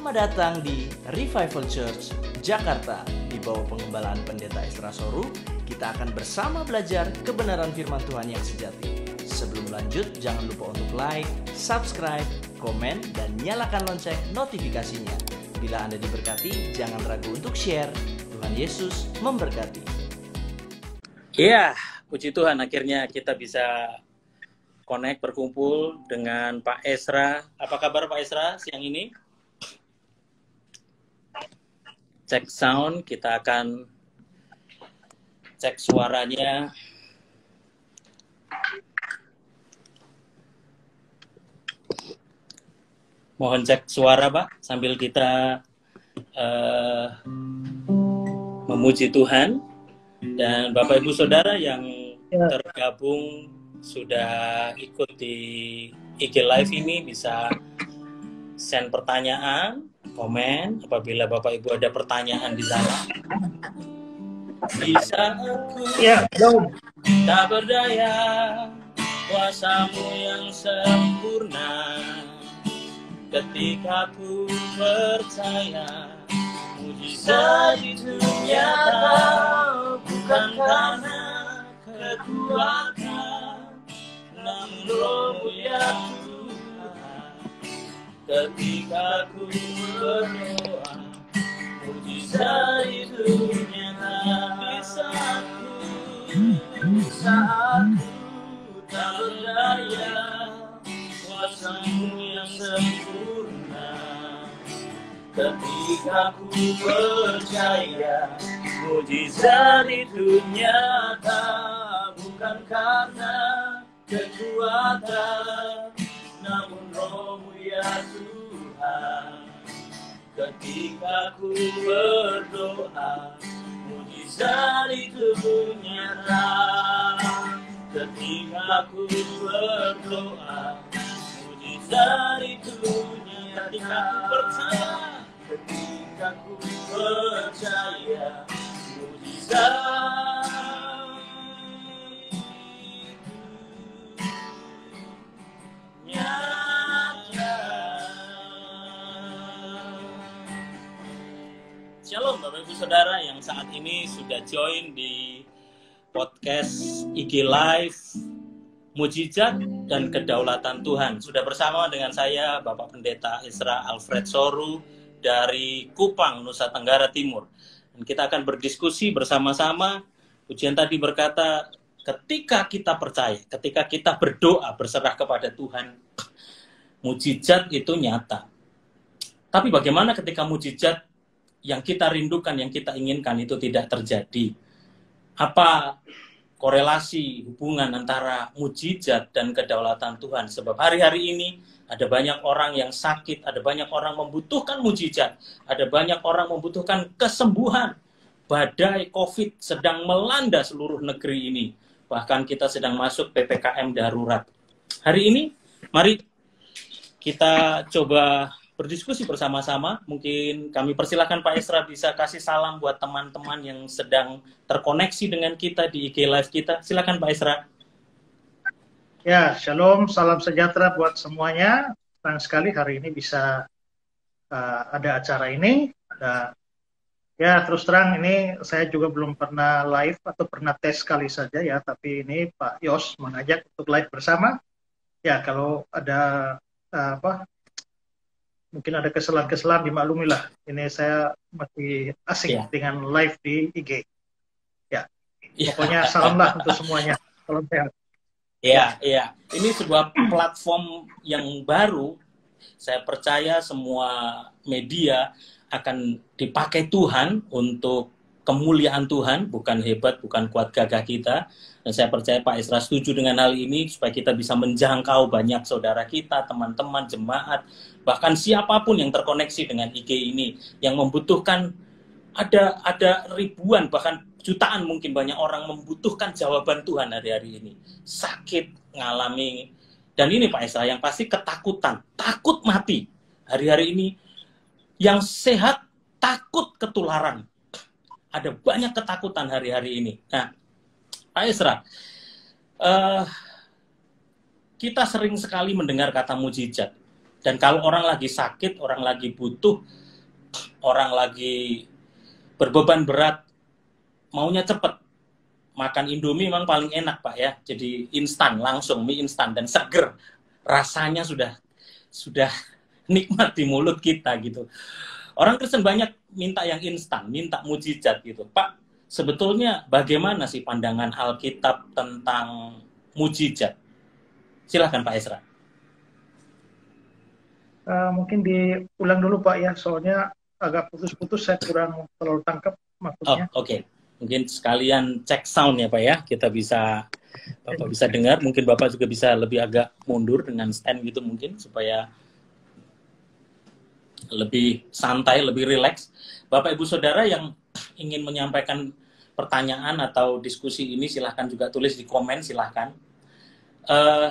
Selamat datang di Revival Church, Jakarta. Di bawah pengembalaan Pendeta Esra Soru, kita akan bersama belajar kebenaran firman Tuhan yang sejati. Sebelum lanjut, jangan lupa untuk like, subscribe, komen, dan nyalakan lonceng notifikasinya. Bila Anda diberkati, jangan ragu untuk share. Tuhan Yesus memberkati. Iya, puji Tuhan, akhirnya kita bisa connect, berkumpul dengan Pak Esra. Apa kabar Pak Esra siang ini? Cek sound, kita akan cek suaranya. Mohon cek suara Pak, sambil kita memuji Tuhan. Dan Bapak Ibu Saudara yang tergabung sudah ikut di IG Live ini bisa send pertanyaan, komen apabila Bapak Ibu ada pertanyaan di sana. Bisa aku tak berdaya, kuasamu yang sempurna, ketika ku percaya mujizat itu nyata, bukan karena kekuatan, namun Roh-Mu ya Tuhan. Ketika ku berdoa, mujizat itu nyata. Di saatku tak berdaya, kuasa-Mu yang sempurna, ketika ku percaya mujizat itu nyata, bukan karena kekuatan, namun Roh-Mu ya Tuhan. Ketika ku berdoa, mujizat itu nyata. Ketika ku berdoa, mujizat itu nyata. Ketika ku percaya, mujizat Shalom Bapak Ibu Saudara yang saat ini sudah join di podcast IG Live Mujizat dan Kedaulatan Tuhan. Sudah bersama dengan saya Bapak Pendeta Esra Alfred Soru dari Kupang, Nusa Tenggara Timur. Dan kita akan berdiskusi bersama-sama. Ujian tadi berkata, ketika kita percaya, ketika kita berdoa, berserah kepada Tuhan, mujizat itu nyata. Tapi bagaimana ketika mujizat yang kita rindukan, yang kita inginkan itu tidak terjadi? Apa korelasi hubungan antara mujizat dan kedaulatan Tuhan? Sebab hari-hari ini ada banyak orang yang sakit, ada banyak orang membutuhkan mujizat, ada banyak orang membutuhkan kesembuhan. Badai COVID sedang melanda seluruh negeri ini. Bahkan kita sedang masuk PPKM darurat. Hari ini, mari kita coba berdiskusi bersama-sama. Mungkin kami persilahkan Pak Esra bisa kasih salam buat teman-teman yang sedang terkoneksi dengan kita di IG Live kita. Silakan Pak Esra. Ya, shalom, salam sejahtera buat semuanya. Senang sekali hari ini bisa ada acara ini. Ya, terus terang ini saya juga belum pernah live atau pernah tes sekali saja ya, tapi ini Pak Yos mengajak untuk live bersama. Ya, kalau ada mungkin ada kesalahan-kesalahan dimaklumilah. Ini saya masih asik dengan live di IG. Ya, pokoknya salamlah untuk semuanya. Salam sehat. Iya. Ini sebuah platform yang baru. Saya percaya semua media akan dipakai Tuhan untuk kemuliaan Tuhan, bukan hebat, bukan kuat gagah kita. Dan saya percaya Pak Esra setuju dengan hal ini supaya kita bisa menjangkau banyak saudara kita, teman-teman, jemaat, bahkan siapapun yang terkoneksi dengan IG ini yang membutuhkan, ada ribuan bahkan jutaan mungkin banyak orang membutuhkan jawaban Tuhan hari-hari ini. Sakit, ngalami, dan ini Pak Esra yang pasti ketakutan, takut mati. Hari-hari ini yang sehat takut ketularan. Ada banyak ketakutan hari-hari ini. Nah, Pak Esra, kita sering sekali mendengar kata mujizat. Dan kalau orang lagi sakit, orang lagi butuh, orang lagi berbeban berat, maunya cepet. Makan Indomie memang paling enak, Pak ya. Jadi instan, langsung mie instan dan seger. Rasanya sudah nikmat di mulut kita gitu. Orang Kristen banyak minta yang instan, minta mujizat gitu. Pak, sebetulnya bagaimana sih pandangan Alkitab tentang mujizat? Silahkan Pak Ezra. Mungkin diulang dulu Pak ya, soalnya agak putus-putus, saya kurang terlalu tangkap maksudnya. Oh, oke. Mungkin sekalian cek sound ya Pak ya, Bapak bisa dengar, mungkin Bapak juga bisa lebih agak mundur dengan stand gitu mungkin, supaya lebih santai, lebih rileks. Bapak Ibu Saudara yang ingin menyampaikan pertanyaan atau diskusi ini, silahkan juga tulis di komen, silahkan.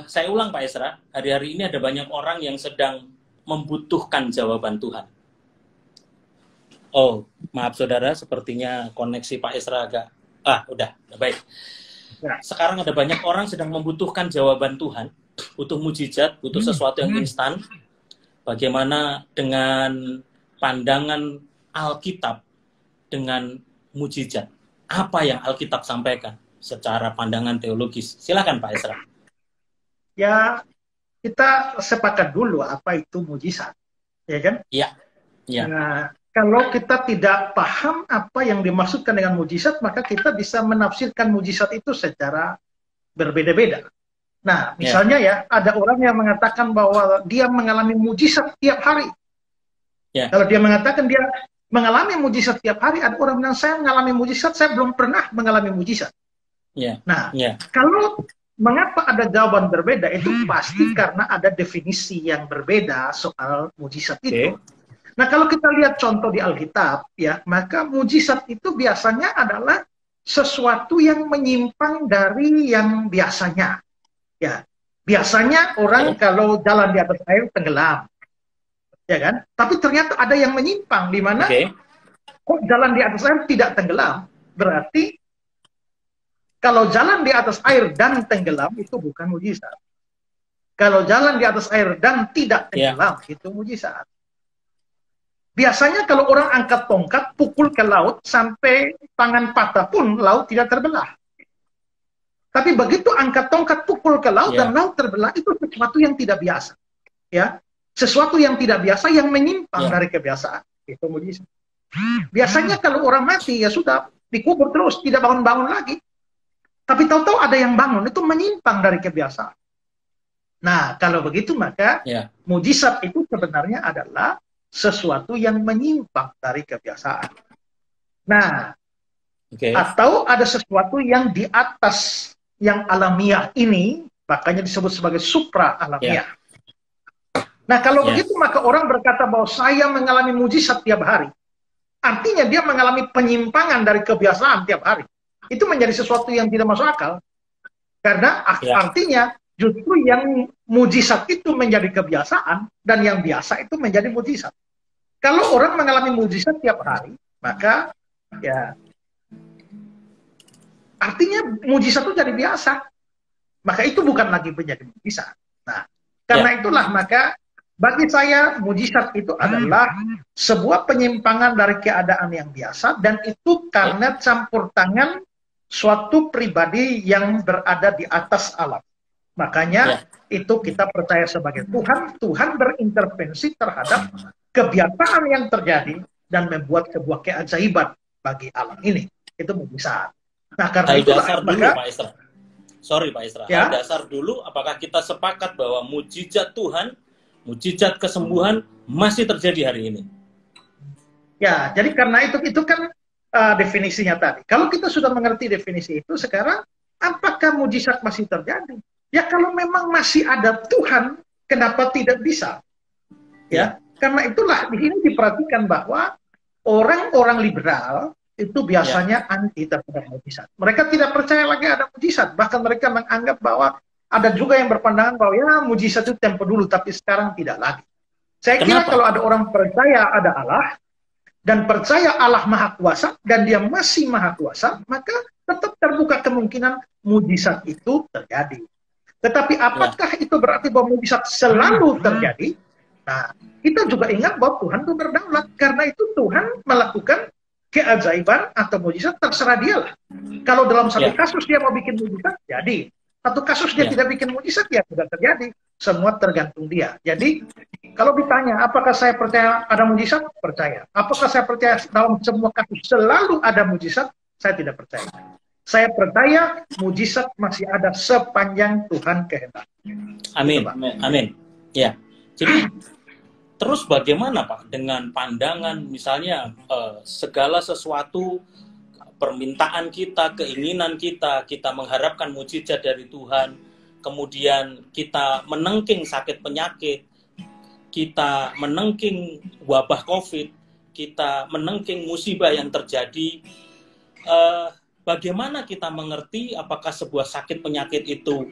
Saya ulang Pak Ezra, hari-hari ini ada banyak orang yang sedang membutuhkan jawaban Tuhan. Oh, maaf saudara, sepertinya koneksi Pak Ezra agak... udah baik. Sekarang ada banyak orang sedang membutuhkan jawaban Tuhan, butuh mujizat, butuh sesuatu yang instan. Bagaimana dengan pandangan Alkitab dengan mujizat? Apa yang Alkitab sampaikan secara pandangan teologis? Silakan Pak Ezra. Ya, kita sepakat dulu apa itu mujizat, ya kan? Iya. Ya. Nah, kalau kita tidak paham apa yang dimaksudkan dengan mujizat, maka kita bisa menafsirkan mujizat itu secara berbeda-beda. Nah, misalnya ya, ada orang yang mengatakan bahwa dia mengalami mujizat tiap hari. Kalau dia mengatakan dia mengalami mujizat tiap hari, ada orang bilang, saya mengalami mujizat, saya belum pernah mengalami mujizat. Nah, kalau mengapa ada jawaban berbeda, itu pasti karena ada definisi yang berbeda soal mujizat itu. Nah, kalau kita lihat contoh di Alkitab, ya, maka mujizat itu biasanya adalah sesuatu yang menyimpang dari yang biasanya. Ya, biasanya orang kalau jalan di atas air tenggelam, ya kan? Tapi ternyata ada yang menyimpang di mana kok jalan di atas air tidak tenggelam. Berarti kalau jalan di atas air dan tenggelam itu bukan mujizat. Kalau jalan di atas air dan tidak tenggelam itu mujizat. Biasanya kalau orang angkat tongkat, pukul ke laut, sampai tangan patah pun laut tidak terbelah. Tapi begitu angkat tongkat, pukul ke laut, dan laut terbelah, itu sesuatu yang tidak biasa. Ya, sesuatu yang tidak biasa, yang menyimpang dari kebiasaan. Itu mujizat. Biasanya kalau orang mati, ya sudah, dikubur terus, tidak bangun-bangun lagi. Tapi tahu-tahu ada yang bangun, itu menyimpang dari kebiasaan. Nah, kalau begitu, maka mujizat itu sebenarnya adalah sesuatu yang menyimpang dari kebiasaan. Nah, atau ada sesuatu yang di atas yang alamiah ini, makanya disebut sebagai supra alamiah. Nah, kalau begitu maka orang berkata bahwa saya mengalami mujizat tiap hari. Artinya dia mengalami penyimpangan dari kebiasaan tiap hari. Itu menjadi sesuatu yang tidak masuk akal. Karena artinya justru yang mujizat itu menjadi kebiasaan dan yang biasa itu menjadi mujizat. Kalau orang mengalami mujizat tiap hari, maka ya artinya mujizat itu jadi biasa. Maka itu bukan lagi menjadi mujizat. Nah, karena itulah maka bagi saya mujizat itu adalah sebuah penyimpangan dari keadaan yang biasa, dan itu karena campur tangan suatu pribadi yang berada di atas alam. Makanya itu kita percaya sebagai Tuhan berintervensi terhadap kebiasaan yang terjadi dan membuat sebuah keajaiban bagi alam ini. Itu mujizat. Nah, karena itu dasar dulu, Pak Ezra. Sorry Pak Ezra. Hal dasar dulu, apakah kita sepakat bahwa mujizat Tuhan, mujizat kesembuhan masih terjadi hari ini? Ya, jadi karena itu kan definisinya tadi. Kalau kita sudah mengerti definisi itu, sekarang apakah mujizat masih terjadi? Ya, kalau memang masih ada Tuhan, kenapa tidak bisa? Ya, karena itulah di sini diperhatikan bahwa orang-orang liberal itu biasanya anti terhadap mujizat. Mereka tidak percaya lagi ada mujizat. Bahkan mereka menganggap bahwa ada juga yang berpandangan bahwa ya mujizat itu tempo dulu, tapi sekarang tidak lagi. Saya kira kalau ada orang percaya ada Allah, dan percaya Allah Maha Kuasa, dan dia masih Maha Kuasa, maka tetap terbuka kemungkinan mujizat itu terjadi. Tetapi apakah itu berarti bahwa mujizat selalu terjadi? Nah, kita juga ingat bahwa Tuhan itu berdaulat. Karena itu Tuhan melakukan keajaiban atau mujizat, terserah dia lah. Kalau dalam satu kasus dia mau bikin mujizat, jadi. Satu kasus dia tidak bikin mujizat, ya tidak terjadi. Semua tergantung dia. Jadi, kalau ditanya, apakah saya percaya ada mujizat? Percaya. Apakah saya percaya dalam semua kasus selalu ada mujizat? Saya tidak percaya. Saya percaya mujizat masih ada sepanjang Tuhan kehendaki. Amin. Amin. Ya. Jadi, terus bagaimana Pak dengan pandangan misalnya segala sesuatu, permintaan kita, keinginan kita, kita mengharapkan mujizat dari Tuhan, kemudian kita menengking sakit penyakit, kita menengking wabah COVID, kita menengking musibah yang terjadi. Bagaimana kita mengerti apakah sebuah sakit penyakit itu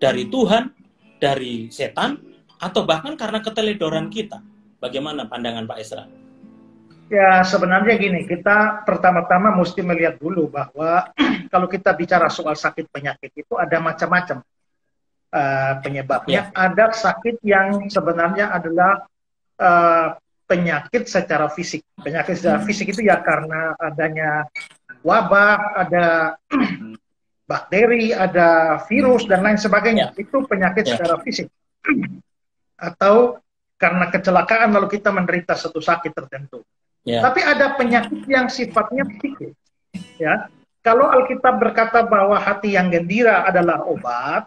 dari Tuhan, dari setan, atau bahkan karena keteledoran kita? Bagaimana pandangan Pak Ezra? Ya, sebenarnya gini, kita pertama-tama mesti melihat dulu bahwa kalau kita bicara soal sakit penyakit itu ada macam-macam penyebabnya. Ada sakit yang sebenarnya adalah penyakit secara fisik. Penyakit secara fisik itu ya karena adanya wabah, ada bakteri, ada virus, dan lain sebagainya. Itu penyakit secara fisik. Atau karena kecelakaan lalu kita menderita satu sakit tertentu. Tapi ada penyakit yang sifatnya psikis. Ya, kalau Alkitab berkata bahwa hati yang gembira adalah obat,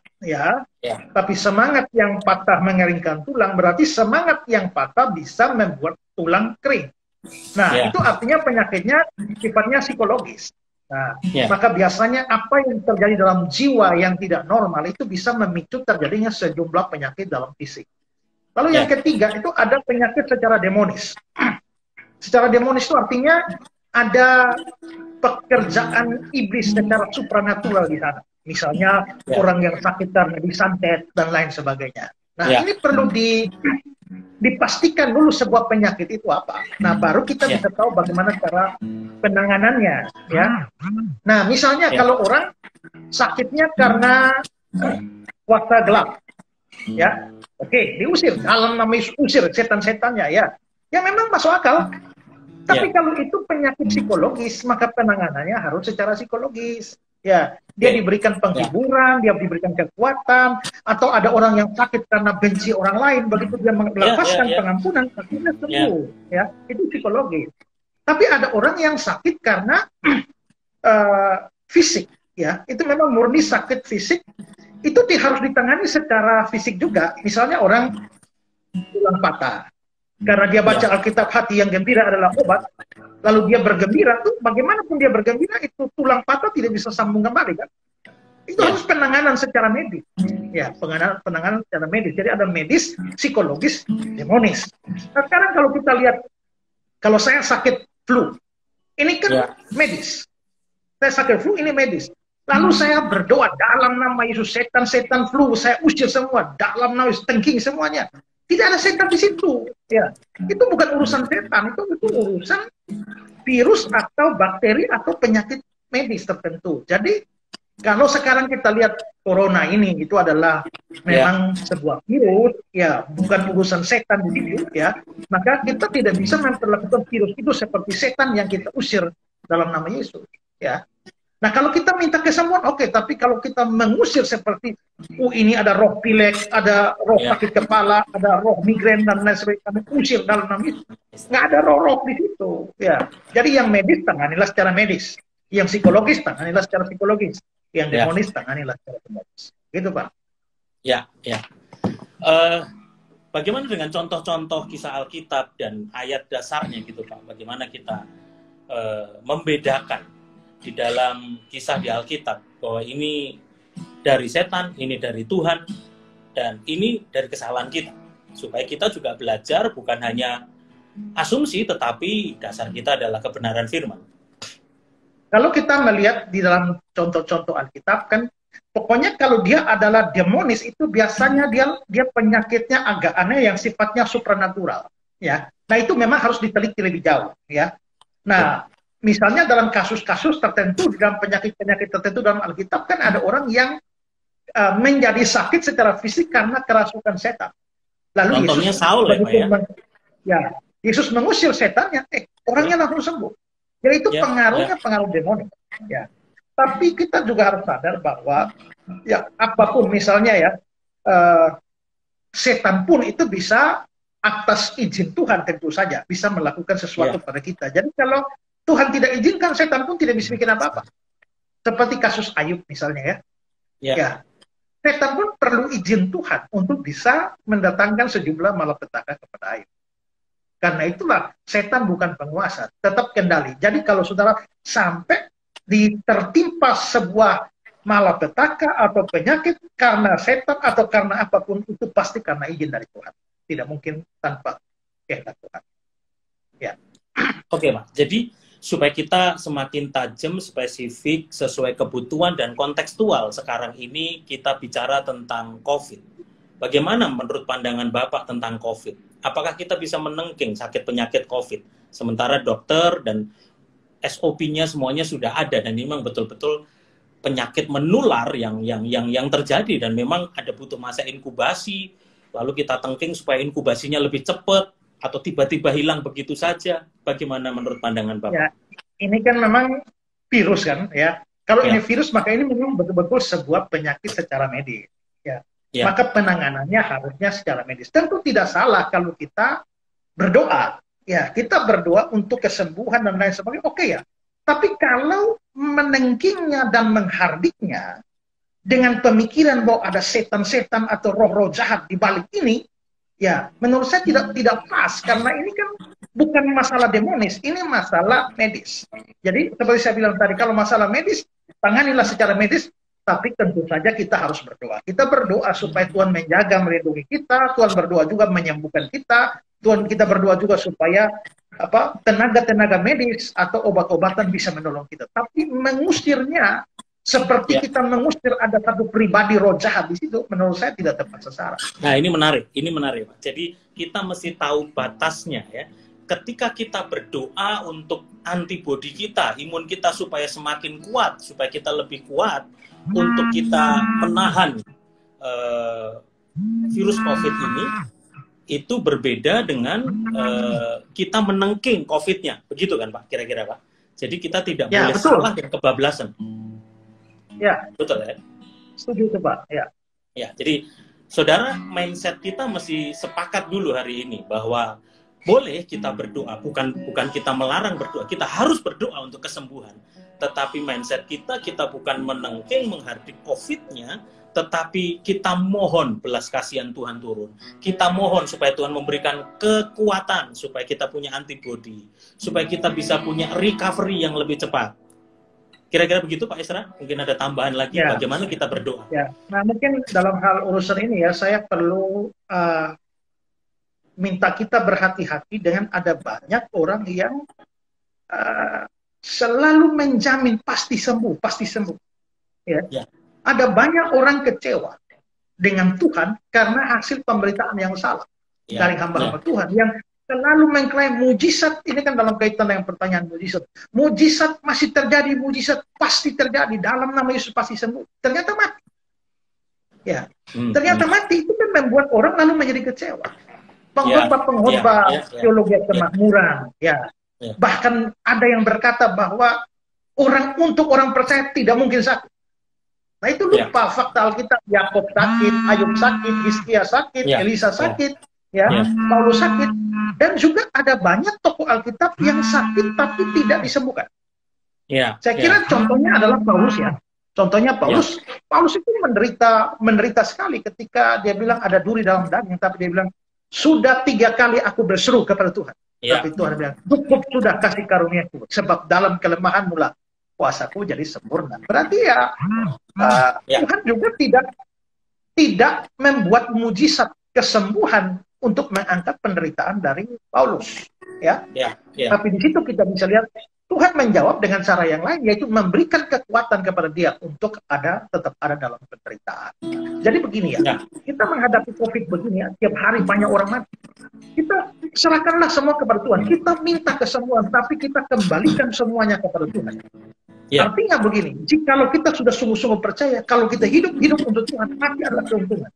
tapi semangat yang patah mengeringkan tulang, berarti semangat yang patah bisa membuat tulang kering. Nah, itu artinya penyakitnya sifatnya psikologis. Nah, maka biasanya apa yang terjadi dalam jiwa yang tidak normal itu bisa memicu terjadinya sejumlah penyakit dalam fisik. Lalu yang ketiga itu ada penyakit secara demonis. Secara demonis itu artinya ada pekerjaan iblis secara supranatural di sana. Misalnya orang yang sakit karena disantet dan lain sebagainya. Nah, ini perlu dipastikan dulu sebuah penyakit itu apa. Nah, baru kita bisa tahu bagaimana cara penanganannya. Ya. Nah, misalnya kalau orang sakitnya karena kuasa gelap, ya, oke, diusir. Dalam namanya usir setan-setannya, ya memang masuk akal. Tapi kalau itu penyakit psikologis, maka penanganannya harus secara psikologis. Ya, dia diberikan penghiburan, dia diberikan kekuatan, atau ada orang yang sakit karena benci orang lain, begitu dia melepaskan pengampunan, akhirnya sembuh. Ya, itu psikologis. Tapi ada orang yang sakit karena fisik, ya, itu memang murni sakit fisik. Itu harus ditangani secara fisik juga. Misalnya orang tulang patah. Karena dia baca Alkitab, hati yang gembira adalah obat, lalu dia bergembira, tuh bagaimanapun dia bergembira, itu tulang patah tidak bisa sambung kembali, kan? Itu harus penanganan secara medis. Ya, penanganan secara medis. Jadi ada medis, psikologis, demonis. Nah, sekarang kalau kita lihat, kalau saya sakit flu, ini kan medis. Saya sakit flu, ini medis. Lalu saya berdoa dalam nama Yesus, setan-setan flu, saya usir semua, dalam nama Yesus, tengking semuanya. Tidak ada setan di situ. Ya, itu bukan urusan setan, itu urusan virus atau bakteri atau penyakit medis tertentu. Jadi kalau sekarang kita lihat corona ini itu adalah memang sebuah virus, ya bukan urusan setan di situ, ya. Maka kita tidak bisa memperlakukan virus itu seperti setan yang kita usir dalam nama Yesus, ya. Nah, kalau kita minta kesembuhan, oke. Tapi kalau kita mengusir seperti, ini ada roh pilek, ada roh sakit kepala, ada roh migrain, dan lain sebagainya, kami usir dalam nama Yesus. Nggak ada roh-roh di situ. Ya. Jadi yang medis, tanganilah secara medis. Yang psikologis, tanganilah secara psikologis. Yang demonis, tanganilah secara demonis. Gitu, Pak. Ya. Bagaimana dengan contoh-contoh kisah Alkitab dan ayat dasarnya gitu, Pak? Bagaimana kita membedakan di dalam kisah di Alkitab bahwa ini dari setan, ini dari Tuhan, dan ini dari kesalahan kita, supaya kita juga belajar bukan hanya asumsi, tetapi dasar kita adalah kebenaran firman. Kalau kita melihat di dalam contoh-contoh Alkitab, kan pokoknya kalau dia adalah demonis itu biasanya dia penyakitnya agak aneh yang sifatnya supranatural, ya. Nah, itu memang harus diteliti lebih jauh, ya. Nah, misalnya dalam kasus-kasus tertentu, dalam penyakit-penyakit tertentu dalam Alkitab, kan ada orang yang menjadi sakit secara fisik karena kerasukan setan. Lalu Contohnya Yesus Saul ya, Pak ya. Ya, Yesus mengusir setannya, orangnya langsung sembuh. Yaitu pengaruhnya pengaruh demonik. Ya. Tapi kita juga harus sadar bahwa ya apapun misalnya ya, setan pun itu bisa atas izin Tuhan tentu saja bisa melakukan sesuatu pada kita. Jadi kalau Tuhan tidak izinkan, setan pun tidak bisa bikin apa-apa. Seperti kasus Ayub misalnya ya. Ya. Setan pun perlu izin Tuhan untuk bisa mendatangkan sejumlah malapetaka kepada Ayub. Karena itulah setan bukan penguasa, tetap kendali. Jadi kalau saudara sampai tertimpa sebuah malapetaka atau penyakit karena setan atau karena apapun, itu pasti karena izin dari Tuhan. Tidak mungkin tanpa kehendak Tuhan. Ya. Oke, Pak. Jadi supaya kita semakin tajam, spesifik, sesuai kebutuhan dan kontekstual, sekarang ini kita bicara tentang COVID. Bagaimana menurut pandangan Bapak tentang COVID? Apakah kita bisa menengking sakit penyakit COVID? Sementara dokter dan SOP-nya semuanya sudah ada dan memang betul-betul penyakit menular yang terjadi dan memang ada butuh masa inkubasi. Lalu kita tengking supaya inkubasinya lebih cepat atau tiba-tiba hilang begitu saja. Bagaimana menurut pandangan Bapak? Ya, ini kan memang virus kan ya. Kalau ini virus maka ini memang betul-betul sebuah penyakit secara medis. Ya. Maka penanganannya harusnya secara medis. Tentu tidak salah kalau kita berdoa. Ya, kita berdoa untuk kesembuhan dan lain sebagainya. Oke ya. Tapi kalau menengkingnya dan menghardiknya dengan pemikiran bahwa ada setan-setan atau roh-roh jahat di balik ini, ya menurut saya tidak pas. Karena ini kan bukan masalah demonis, ini masalah medis. Jadi seperti saya bilang tadi, kalau masalah medis, tanganilah secara medis. Tapi tentu saja kita harus berdoa. Kita berdoa supaya Tuhan menjaga, melindungi kita. Tuhan berdoa juga menyembuhkan kita. Tuhan kita berdoa juga supaya tenaga-tenaga medis atau obat-obatan bisa menolong kita. Tapi mengusirnya seperti kita mengusir ada satu pribadi roh jahat di situ, menurut saya tidak tepat sasaran. Nah, ini menarik, Pak. Jadi kita mesti tahu batasnya ya. Ketika kita berdoa untuk antibodi kita, imun kita supaya semakin kuat, supaya kita lebih kuat, untuk kita menahan virus COVID ini, itu berbeda dengan kita menengking COVID-nya. Begitu kan Pak, kira-kira Pak? Jadi kita tidak boleh salah dan kebablasan. Ya. Betul ya? Setuju itu Pak, ya. Ya, jadi saudara, mindset kita mesti sepakat dulu hari ini bahwa boleh kita berdoa, bukan kita melarang berdoa, kita harus berdoa untuk kesembuhan. Tetapi mindset kita bukan menengking, menghardik COVID-nya, tetapi kita mohon belas kasihan Tuhan turun. Kita mohon supaya Tuhan memberikan kekuatan, supaya kita punya antibodi, supaya kita bisa punya recovery yang lebih cepat. Kira-kira begitu Pak Isra? Mungkin ada tambahan lagi bagaimana kita berdoa. Ya. Nah mungkin dalam hal urusan ini ya, saya perlu minta kita berhati-hati dengan ada banyak orang yang selalu menjamin pasti sembuh. Ya. Ada banyak orang kecewa dengan Tuhan karena hasil pemberitaan yang salah dari hamba-hamba Tuhan yang selalu mengklaim mujizat. Ini kan dalam kaitan dengan pertanyaan mujizat. Mujizat masih terjadi, mujizat pasti terjadi, dalam nama Yesus pasti sembuh. Ternyata mati. Ya, ternyata mati. Itu kan membuat orang lalu menjadi kecewa. Pengkhotbah teologi kemakmuran, bahkan ada yang berkata bahwa untuk orang percaya tidak mungkin sakit. Nah itu lupa fakta Alkitab. Yakob sakit, Ayub sakit, Hizkia sakit, Elisa sakit, Paulus sakit, dan juga ada banyak tokoh Alkitab yang sakit tapi tidak disembuhkan. Saya kira contohnya adalah Paulus ya. Contohnya Paulus, Paulus itu menderita sekali ketika dia bilang ada duri dalam daging, tapi dia bilang sudah 3 kali aku berseru kepada Tuhan. Tapi Tuhan bilang, cukup sudah kasih karuniaku, sebab dalam kelemahan mula kuasaku jadi sempurna. Berarti Tuhan juga tidak membuat mujizat kesembuhan untuk mengangkat penderitaan dari Paulus. Tapi di situ kita bisa lihat Tuhan menjawab dengan cara yang lain, yaitu memberikan kekuatan kepada dia untuk tetap ada dalam penderitaan. Jadi begini kita menghadapi COVID begini tiap hari banyak orang mati. Kita serahkanlah semua kepada Tuhan. Kita minta kesembuhan, tapi kita kembalikan semuanya kepada Tuhan. Artinya begini, jikalau kita sudah sungguh-sungguh percaya, kalau kita hidup untuk Tuhan, mati adalah keuntungan.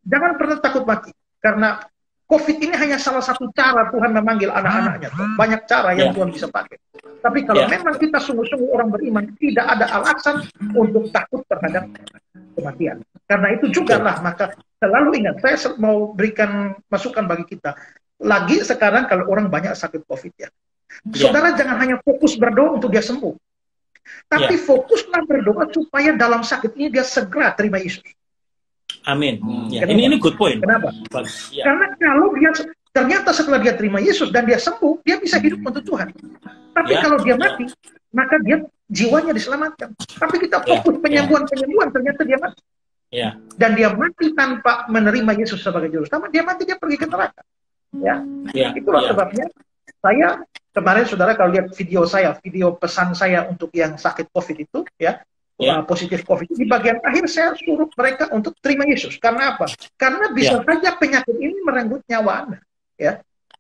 Jangan pernah takut mati, karena COVID ini hanya salah satu cara Tuhan memanggil anak-anaknya. Banyak cara yang Tuhan bisa pakai. Tapi kalau memang kita sungguh-sungguh orang beriman, tidak ada alasan untuk takut terhadap kematian. Karena itu juga lah, maka selalu ingat, saya mau berikan masukan bagi kita. Lagi sekarang kalau orang banyak sakit COVID ya. Saudara jangan hanya fokus berdoa untuk dia sembuh. Tapi fokuslah berdoa supaya dalam sakit ini dia segera terima Yesus. Amin. Ini good point. Kenapa? Karena kalau dia ternyata setelah dia terima Yesus dan dia sembuh, dia bisa hidup untuk Tuhan. Tapi kalau dia mati, maka dia jiwanya diselamatkan. Tapi kita fokus penyembuhan, ternyata dia mati. Dan dia mati tanpa menerima Yesus sebagai juru selamat, dia mati, dia pergi ke neraka. Itulah sebabnya saya kemarin, saudara, kalau lihat video pesan saya untuk yang sakit COVID itu, positif COVID, di bagian akhir saya suruh mereka untuk terima Yesus. Karena apa? Karena bisa saja penyakit ini merenggut nyawa Anda.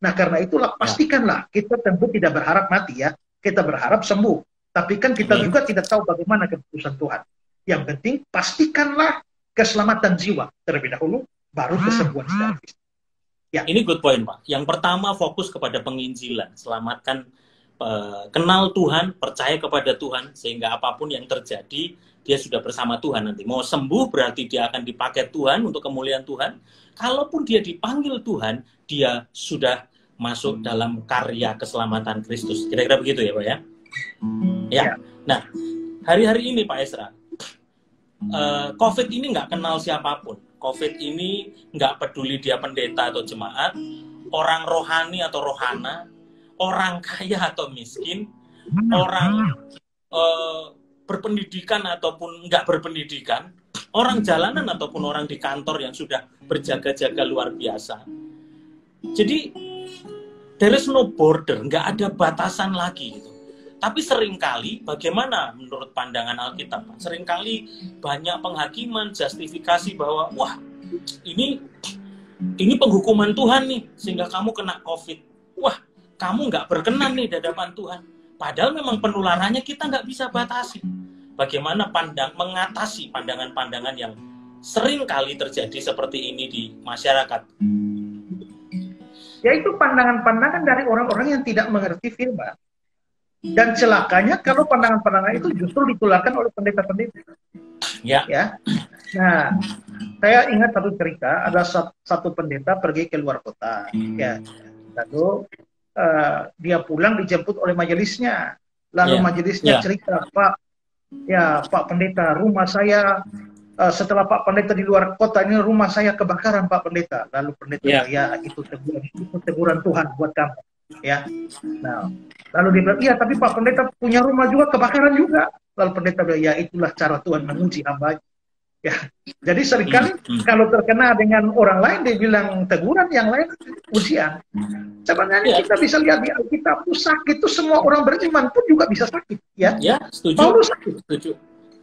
Nah, karena itulah pastikanlah kita tentu tidak berharap mati ya, kita berharap sembuh. Tapi kan kita juga tidak tahu bagaimana keputusan Tuhan. Yang penting pastikanlah keselamatan jiwa terlebih dahulu, baru kesembuhan secara fisik. Ini good point, Pak. Yang pertama fokus kepada penginjilan, selamatkan, kenal Tuhan, percaya kepada Tuhan, sehingga apapun yang terjadi, dia sudah bersama Tuhan nanti. Mau sembuh berarti dia akan dipakai Tuhan untuk kemuliaan Tuhan. Kalaupun dia dipanggil Tuhan, dia sudah masuk dalam karya keselamatan Kristus. Kira-kira begitu ya, Pak ya? Nah, hari-hari ini Pak Ezra, COVID ini nggak kenal siapapun. COVID ini nggak peduli dia pendeta atau jemaat, orang rohani atau rohana, orang kaya atau miskin, orang berpendidikan ataupun nggak berpendidikan, orang jalanan ataupun orang di kantor yang sudah berjaga-jaga luar biasa. Jadi, there is no border, nggak ada batasan lagi gitu. Tapi seringkali, bagaimana menurut pandangan Alkitab? Seringkali banyak penghakiman, justifikasi bahwa, wah, ini penghukuman Tuhan nih, sehingga kamu kena COVID. Wah, kamu nggak berkenan nih di hadapan Tuhan. Padahal memang penularannya kita nggak bisa batasi. Bagaimana mengatasi pandangan-pandangan yang seringkali terjadi seperti ini di masyarakat? Yaitu pandangan-pandangan dari orang-orang yang tidak mengerti firman. Dan celakanya kalau pandangan-pandangan itu justru ditularkan oleh pendeta-pendeta. Nah, saya ingat satu cerita, ada satu pendeta pergi ke luar kota. Lalu dia pulang dijemput oleh majelisnya. Lalu majelisnya cerita, Pak Pendeta, rumah saya setelah Pak Pendeta di luar kota ini rumah saya kebakaran Pak Pendeta. Lalu pendeta, itu teguran Tuhan buat kamu. Nah, lalu dia bilang, iya tapi Pak Pendeta punya rumah juga kebakaran juga. Lalu pendeta bilang, ya itulah cara Tuhan menguji hamba. Jadi seringkali kalau terkena dengan orang lain dia bilang teguran, yang lain ujian. Sebenarnya kita bisa lihat di Alkitab, sakit itu semua orang beriman pun juga bisa sakit. Setuju. Paulus sakit. Setuju.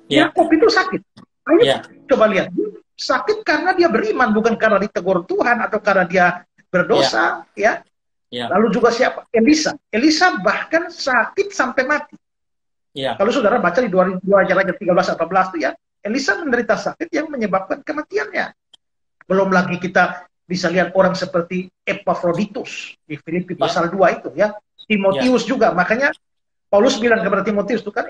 Yakub itu sakit. Ayo coba lihat, sakit karena dia beriman, bukan karena ditegur Tuhan atau karena dia berdosa. Lalu juga siapa? Elisa bahkan sakit sampai mati. Kalau saudara baca di 2 Raja 13-14 itu Elisa menderita sakit yang menyebabkan kematiannya. Belum lagi kita bisa lihat orang seperti Epaphroditus di Filipi pasal 2 itu Timotius juga. Makanya Paulus bilang kepada Timotius itu kan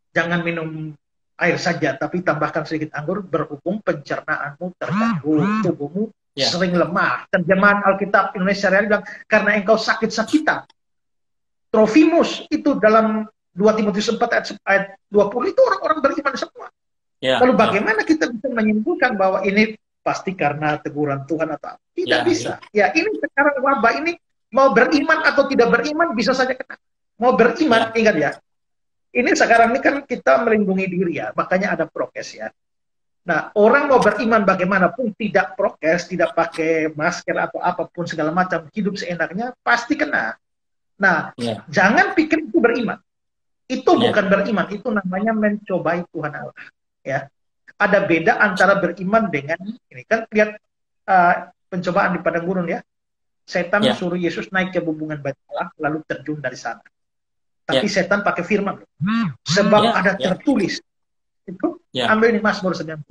jangan minum air saja, tapi tambahkan sedikit anggur, berhubung pencernaanmu terganggu, tubuhmu sering lemah. Terjemahan Alkitab Indonesia Raya bilang, karena engkau sakit-sakitan. Trofimus itu dalam 2 Timotius 4 ayat 20 itu orang-orang beriman semua. Lalu bagaimana kita bisa menyimpulkan bahwa ini pasti karena teguran Tuhan atau tidak bisa. Ini sekarang wabah ini mau beriman atau tidak beriman bisa saja kena. Mau beriman, ingat ini sekarang ini kan kita melindungi diri makanya ada prokes Nah, orang mau beriman bagaimanapun tidak prokes, tidak pakai masker atau apapun segala macam, hidup seenaknya, pasti kena. Nah, jangan pikir itu beriman. Itu bukan beriman, itu namanya mencobai Tuhan Allah. Ada beda antara beriman dengan, ini kan lihat pencobaan di padang gurun Setan suruh Yesus naik ke bumbungan bait Allah, lalu terjun dari sana. Tapi setan pakai firman. Sebab ada tertulis. Itu ambil di Mazmur 91.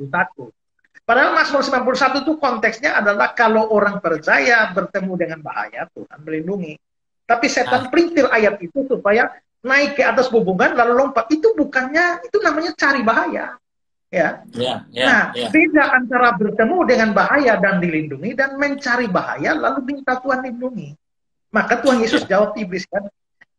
Padahal Mazmur 91 itu konteksnya adalah kalau orang percaya bertemu dengan bahaya, Tuhan melindungi. Tapi setan pelintir ayat itu supaya naik ke atas bubungan lalu lompat. Itu bukannya, itu namanya cari bahaya. Ya. Beda antara bertemu dengan bahaya dan dilindungi dan mencari bahaya lalu minta Tuhan lindungi. Maka Tuhan Yesus jawab iblis kan,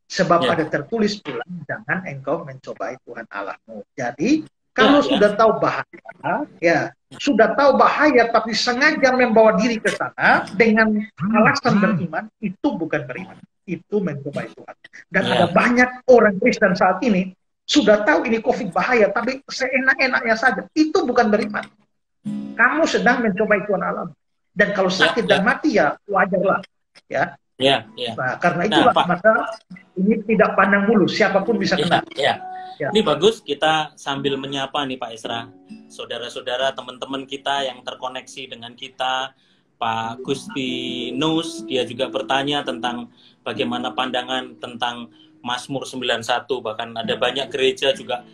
sebab ada tertulis pula, jangan engkau mencobai Tuhan Allahmu. Jadi kalau sudah tahu bahaya, sudah tahu bahaya tapi sengaja membawa diri ke sana dengan alasan beriman, itu bukan beriman, itu mencobai Tuhan. Dan ada banyak orang Kristen saat ini sudah tahu ini COVID bahaya, tapi seenak-enaknya saja. Itu bukan beriman. Kamu sedang mencobai Tuhan Allah. Dan kalau sakit dan mati ya wajarlah. Ya. Nah, karena itulah maka ini tidak pandang bulu, siapapun bisa kena. Ini bagus, kita sambil menyapa nih Pak Esra, saudara-saudara, teman-teman kita yang terkoneksi dengan kita. Pak Gusti Nus, dia juga bertanya tentang bagaimana pandangan tentang Mazmur 91, bahkan ada banyak gereja juga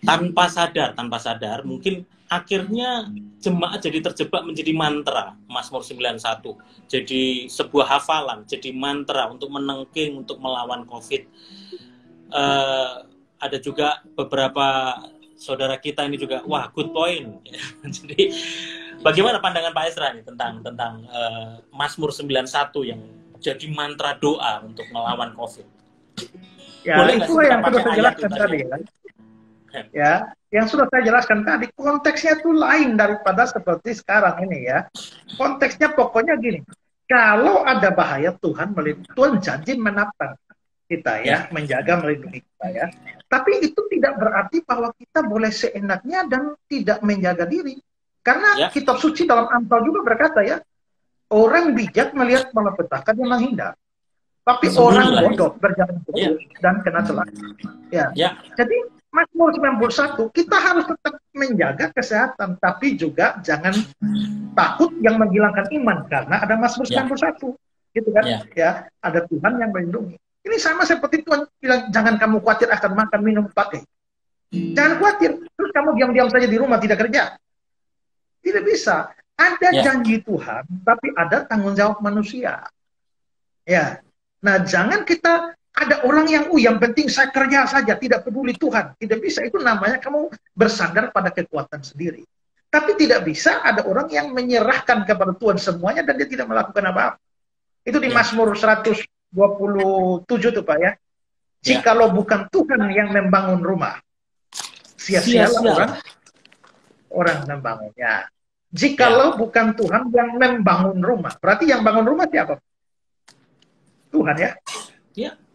tanpa sadar mungkin akhirnya jemaat jadi terjebak menjadi mantra Mazmur 91, jadi sebuah hafalan, jadi mantra untuk menengking, untuk melawan COVID. Ada juga beberapa saudara kita ini juga, wah good point. Jadi bagaimana pandangan Pak Esra nih tentang Mazmur 91 yang jadi mantra doa untuk melawan COVID? Ya, itu yang sudah saya jelaskan tadi. Ya, yang sudah saya jelaskan tadi, konteksnya itu lain daripada seperti sekarang ini ya. Konteksnya pokoknya gini, kalau ada bahaya Tuhan janji menatang kita ya, menjaga, melindungi kita ya. Tapi itu tidak berarti bahwa kita boleh seenaknya dan tidak menjaga diri. Karena kitab suci dalam Amsal juga berkata ya, orang bijak melihat malapetaka dan menghindar. Tapi orang bodoh berjalan terus dan kena celaka. Jadi Mazmur 91 kita harus tetap menjaga kesehatan, tapi juga jangan takut yang menghilangkan iman karena ada Mazmur 91, gitu kan? Ya, ada Tuhan yang melindungi. Ini sama seperti Tuhan bilang, jangan kamu khawatir akan makan, minum, pakai. Jangan khawatir, terus kamu diam-diam saja di rumah tidak kerja. Tidak bisa. Ada janji Tuhan, tapi ada tanggung jawab manusia. Ya. Nah, jangan kita ada orang yang penting saya kerja saja, tidak peduli Tuhan. Tidak bisa, itu namanya kamu bersandar pada kekuatan sendiri. Tapi tidak bisa ada orang yang menyerahkan kepada Tuhan semuanya dan dia tidak melakukan apa-apa. Itu di Mazmur 127 tuh Pak ya. Jikalau bukan Tuhan yang membangun rumah, sia-sialah orang membangunnya. Jikalau bukan Tuhan yang membangun rumah, berarti yang bangun rumah siapa? Tuhan ya.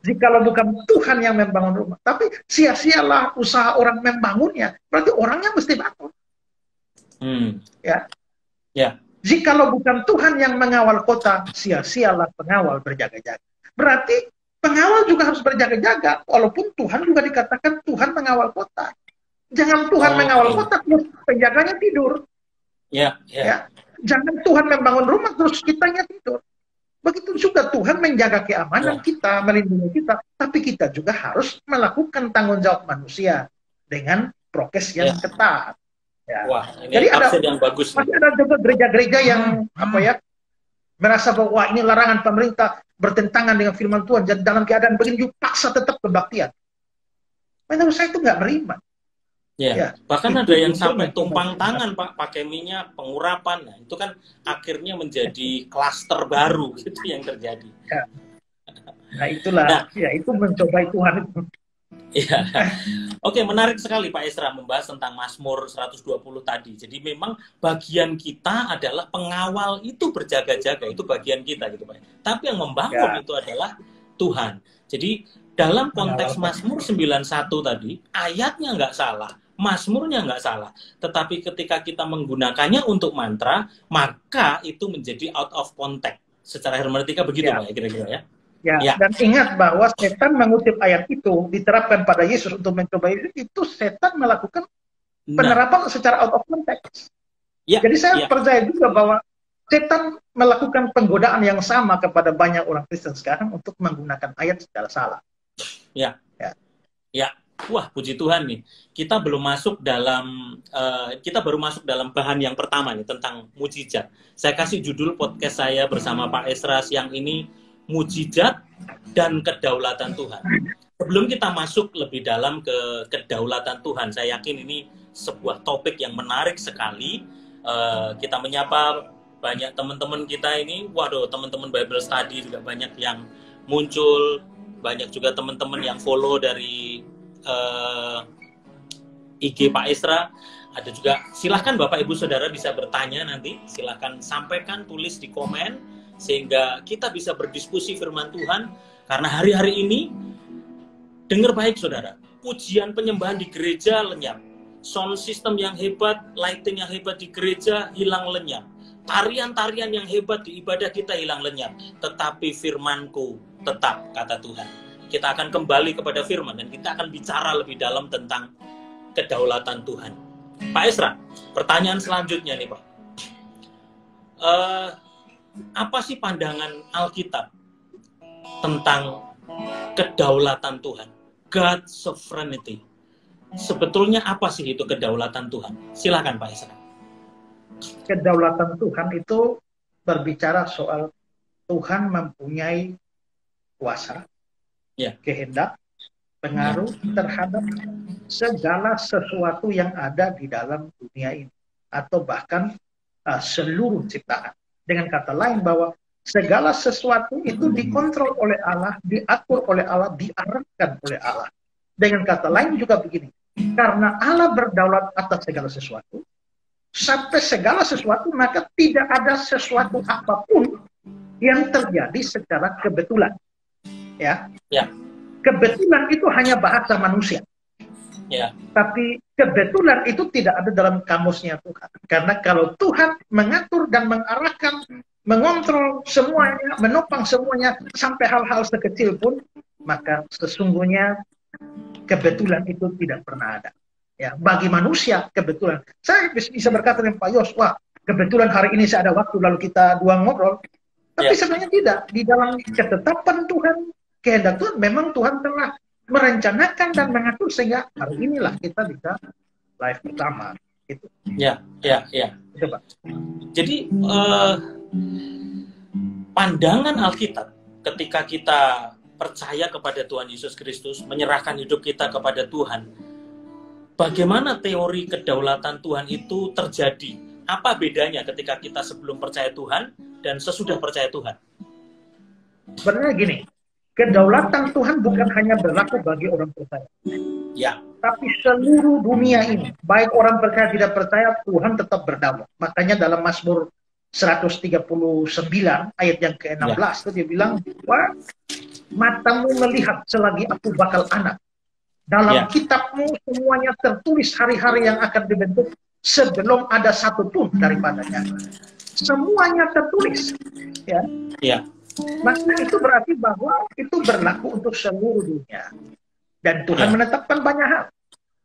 Jikalau bukan Tuhan yang membangun rumah, tapi sia-sialah usaha orang membangunnya, berarti orangnya mesti bangun. Jikalau bukan Tuhan yang mengawal kota, sia-sialah pengawal berjaga-jaga. Berarti pengawal juga harus berjaga-jaga, walaupun Tuhan juga dikatakan Tuhan mengawal kota. Jangan Tuhan mengawal kota, terus penjaganya tidur. Jangan Tuhan membangun rumah, terus kitanya tidur. Begitu juga Tuhan menjaga keamanan kita, melindungi kita, tapi kita juga harus melakukan tanggung jawab manusia dengan prokes yang ketat. Wah, ini jadi ada yang bagus. Masih ada juga gereja-gereja yang merasa bahwa ini larangan pemerintah bertentangan dengan firman Tuhan, dan dalam keadaan begini paksa tetap kebaktian. Menurut saya itu nggak beriman. Bahkan ada yang sampai tumpang tangan Pak, pakai minyak pengurapan. Nah, itu kan akhirnya menjadi klaster baru gitu yang terjadi. Nah itulah, itu mencobai Tuhan itu. Oke, menarik sekali Pak Esra membahas tentang Mazmur 120 tadi. Jadi memang bagian kita adalah pengawal itu berjaga-jaga, itu bagian kita gitu Pak. Tapi yang membangun itu adalah Tuhan. Jadi dalam konteks Mazmur 91 tadi, ayatnya nggak salah, Mazmurnya nggak salah, tetapi ketika kita menggunakannya untuk mantra, maka itu menjadi out of context. Secara hermeneutika begitu Pak ya kira-kira ya. Dan ingat bahwa setan mengutip ayat itu diterapkan pada Yesus untuk mencoba itu setan melakukan penerapan secara out of context. Jadi saya percaya juga bahwa setan melakukan penggodaan yang sama kepada banyak orang Kristen sekarang untuk menggunakan ayat secara salah. Wah, puji Tuhan nih. Kita belum masuk dalam kita baru masuk dalam bahan yang pertama nih tentang mujizat. Saya kasih judul podcast saya bersama Pak Esras yang ini mujizat dan kedaulatan Tuhan. Sebelum kita masuk lebih dalam ke kedaulatan Tuhan, saya yakin ini sebuah topik yang menarik sekali. Kita menyapa banyak teman-teman kita ini. Waduh, teman-teman Bible Study juga banyak yang muncul. Banyak juga teman-teman yang follow dari IG Pak Esra. Ada juga, silahkan Bapak Ibu Saudara bisa bertanya nanti, silahkan sampaikan, tulis di komen sehingga kita bisa berdiskusi firman Tuhan. Karena hari-hari ini dengar baik Saudara, pujian penyembahan di gereja lenyap, sound system yang hebat, lighting yang hebat di gereja hilang lenyap, tarian-tarian yang hebat di ibadah kita hilang lenyap, tetapi firman-Ku tetap, kata Tuhan. Kita akan kembali kepada firman dan kita akan bicara lebih dalam tentang kedaulatan Tuhan. Pak Esra, pertanyaan selanjutnya nih Pak. Apa sih pandangan Alkitab tentang kedaulatan Tuhan? God's sovereignty. Sebetulnya apa sih itu kedaulatan Tuhan? Silakan Pak Esra. Kedaulatan Tuhan itu berbicara soal Tuhan mempunyai kuasa, kehendak, pengaruh terhadap segala sesuatu yang ada di dalam dunia ini, atau bahkan seluruh ciptaan. Dengan kata lain bahwa segala sesuatu itu dikontrol oleh Allah, diatur oleh Allah, diarahkan oleh Allah. Dengan kata lain juga begini, karena Allah berdaulat atas segala sesuatu, sampai segala sesuatu, maka tidak ada sesuatu apapun yang terjadi secara kebetulan. Ya. Kebetulan itu hanya bahasa manusia. Tapi kebetulan itu tidak ada dalam kamusnya Tuhan. Karena kalau Tuhan mengatur dan mengarahkan, mengontrol semuanya, menopang semuanya sampai hal-hal sekecil pun, maka sesungguhnya kebetulan itu tidak pernah ada. Ya, bagi manusia kebetulan. Saya bisa berkata dengan Pak Yos, wah kebetulan hari ini saya ada waktu lalu kita dua ngobrol. Tapi sebenarnya tidak. Di dalam ketetapan Tuhan, kehendak Tuhan, memang Tuhan telah merencanakan dan mengatur sehingga hari inilah kita bisa live bersama. Gitu. Itu, Pak. Jadi pandangan Alkitab ketika kita percaya kepada Tuhan Yesus Kristus, menyerahkan hidup kita kepada Tuhan, bagaimana teori kedaulatan Tuhan itu terjadi? Apa bedanya ketika kita sebelum percaya Tuhan dan sesudah percaya Tuhan? Sebenarnya gini, kedaulatan Tuhan bukan hanya berlaku bagi orang percaya. Tapi seluruh dunia ini, baik orang percaya tidak percaya, Tuhan tetap berdaulat. Makanya dalam Mazmur 139 ayat yang ke-16 itu dia bilang, wah, matamu melihat selagi aku bakal anak. Dalam kitabmu semuanya tertulis hari-hari yang akan dibentuk sebelum ada satu pun daripadanya. Semuanya tertulis. Maka itu berarti bahwa itu berlaku untuk seluruh dunia. Dan Tuhan menetapkan banyak hal.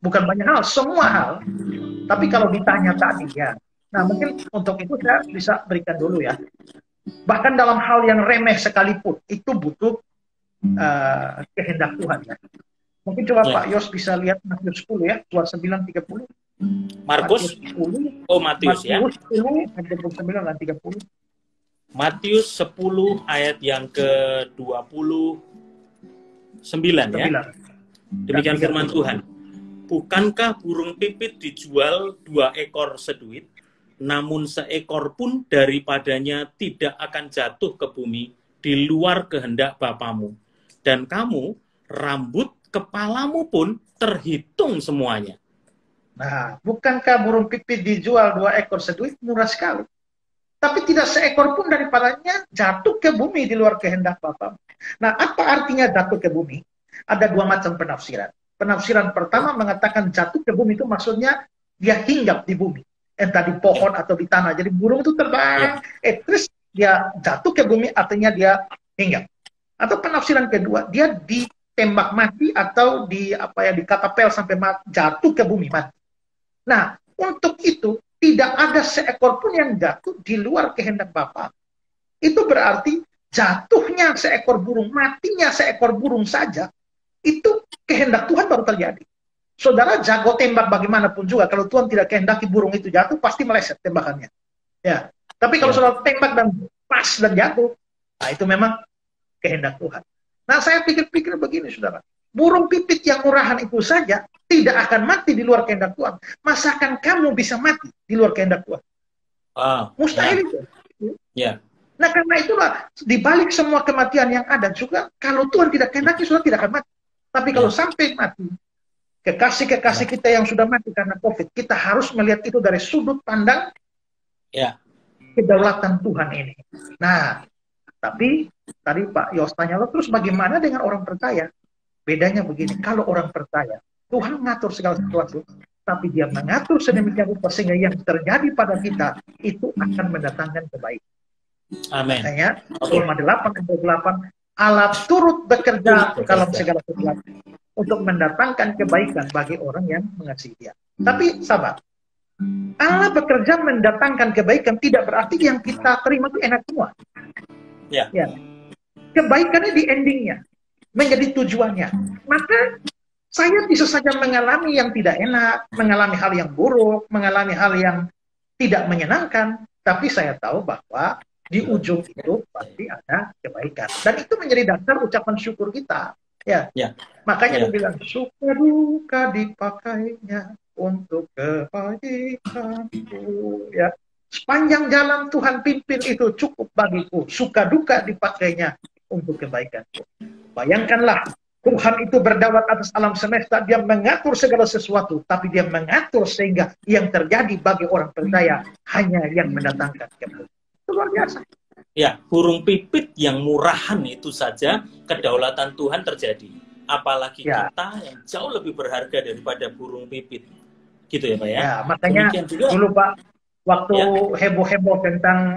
Bukan banyak hal, semua hal. Tapi kalau ditanya tadi nah mungkin untuk itu saya bisa berikan dulu ya. Bahkan dalam hal yang remeh sekalipun, itu butuh kehendak Tuhan ya. Mungkin coba Pak Yos bisa lihat Matius 10 ya, 29-30. Markus 10. Matius ya. 10 ayat 29 dan 30. Matius 10 ayat yang ke-29 ya. Demikian firman Tuhan. Bukankah burung pipit dijual 2 ekor seduit, namun seekor pun daripadanya tidak akan jatuh ke bumi di luar kehendak Bapamu. Dan kamu, rambut kepalamu pun terhitung semuanya. Nah, bukankah burung pipit dijual 2 ekor seduit? Murah sekali. Tapi tidak seekor pun daripadanya jatuh ke bumi di luar kehendak Bapa. Nah, apa artinya jatuh ke bumi? Ada 2 macam penafsiran. Penafsiran pertama mengatakan jatuh ke bumi itu maksudnya dia hinggap di bumi. Entah di pohon atau di tanah. Jadi burung itu terbang, terus dia jatuh ke bumi artinya dia hinggap. Atau penafsiran kedua, dia ditembak mati atau dikatapel sampai jatuh ke bumi mati. Nah, untuk itu tidak ada seekor pun yang jatuh di luar kehendak Bapa. Itu berarti jatuhnya seekor burung, matinya seekor burung saja, itu kehendak Tuhan baru terjadi. Saudara jago tembak bagaimanapun juga, kalau Tuhan tidak kehendaki burung itu jatuh, pasti meleset tembakannya. Ya. Tapi kalau saudara tembak dan pas dan jatuh, nah itu memang kehendak Tuhan. Nah, saya pikir-pikir begini, saudara. Burung pipit yang murahan itu saja tidak akan mati di luar kehendak Tuhan. Masakan kamu bisa mati di luar kehendak Tuhan? Mustahil itu. Nah, karena itulah di balik semua kematian yang ada juga, kalau Tuhan tidak kehendaki, sudah tidak akan mati. Tapi kalau sampai mati, kekasih-kekasih kita yang sudah mati karena COVID, kita harus melihat itu dari sudut pandang kedaulatan Tuhan ini. Nah, tapi tadi Pak Yos tanya, terus bagaimana dengan orang percaya? Bedanya begini, kalau orang percaya, Tuhan mengatur segala sesuatu, tapi dia mengatur sedemikian rupa sehingga yang terjadi pada kita itu akan mendatangkan kebaikan. Amin. Makanya Roma 8:8, Allah turut bekerja dalam segala sesuatu untuk mendatangkan kebaikan bagi orang yang mengasihi Dia. Tapi sahabat, Allah bekerja mendatangkan kebaikan tidak berarti yang kita terima itu enak semua. Ya. Kebaikannya di endingnya, menjadi tujuannya. Maka saya bisa saja mengalami yang tidak enak, mengalami hal yang buruk, mengalami hal yang tidak menyenangkan, tapi saya tahu bahwa di ujung itu pasti ada kebaikan. Dan itu menjadi dasar ucapan syukur kita. Makanya dia bilang, suka duka dipakainya untuk kebaikanku. Ya. Sepanjang jalan Tuhan pimpin itu cukup bagiku. Suka duka dipakainya untuk kebaikanku. Bayangkanlah, Tuhan itu berdaulat atas alam semesta, dia mengatur segala sesuatu, tapi dia mengatur sehingga yang terjadi bagi orang percaya hanya yang mendatangkan kebaikan. Itu luar biasa. Ya, burung pipit yang murahan itu saja kedaulatan Tuhan terjadi. Apalagi kita yang jauh lebih berharga daripada burung pipit. Gitu ya Pak ya? Ya, makanya dulu Pak, waktu heboh-heboh tentang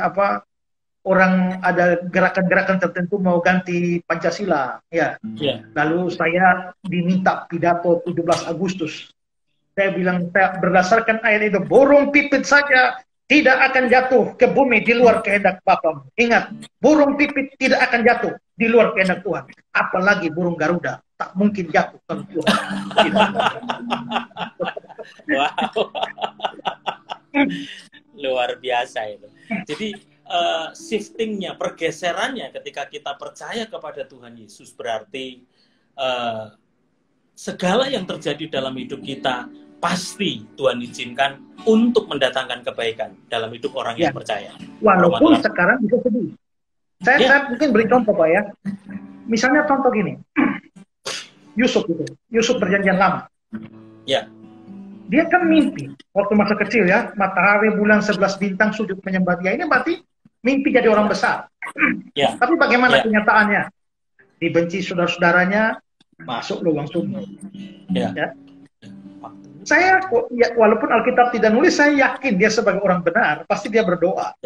orang ada gerakan-gerakan tertentu mau ganti Pancasila, lalu saya diminta pidato 17 Agustus. Saya bilang, berdasarkan ayat itu, burung pipit saja tidak akan jatuh ke bumi di luar kehendak Bapa. Ingat, burung pipit tidak akan jatuh di luar kehendak Tuhan. Apalagi burung Garuda, tak mungkin jatuh kalau Tuhan. Wow. Luar biasa itu. Jadi shiftingnya, pergeserannya ketika kita percaya kepada Tuhan Yesus berarti segala yang terjadi dalam hidup kita pasti Tuhan izinkan untuk mendatangkan kebaikan dalam hidup orang yang percaya. Walaupun sekarang bisa sedih. Saya mungkin beri contoh Pak ya. Misalnya contoh gini, Yusuf perjanjian lama. Dia kan mimpi waktu masa kecil ya, matahari, bulan, 11 bintang sujud menyembah Dia. Ini berarti mimpi jadi orang besar. Tapi bagaimana kenyataannya? Dibenci saudara-saudaranya, masuk lubang sumur. Saya, walaupun Alkitab tidak nulis, saya yakin dia sebagai orang benar, pasti dia berdoa.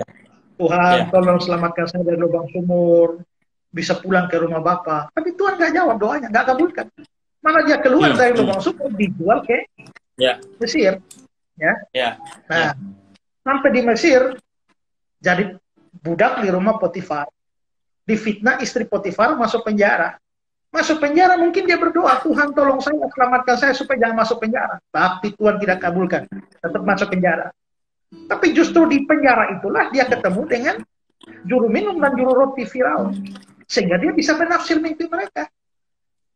Tuhan, tolong selamatkan saya dari lubang sumur, bisa pulang ke rumah Bapa. Tapi Tuhan nggak jawab doanya, nggak kabulkan. Malah dia keluar dari lubang sumur, dijual ke Mesir. Nah, sampai di Mesir, jadi budak di rumah Potifar. Difitnah istri Potifar, masuk penjara. Masuk penjara mungkin dia berdoa, Tuhan tolong saya, selamatkan saya supaya jangan masuk penjara. Tapi Tuhan tidak kabulkan, tetap masuk penjara. Tapi justru di penjara itulah dia ketemu dengan juru minum dan juru roti Firaun. Sehingga dia bisa menafsir mimpi mereka.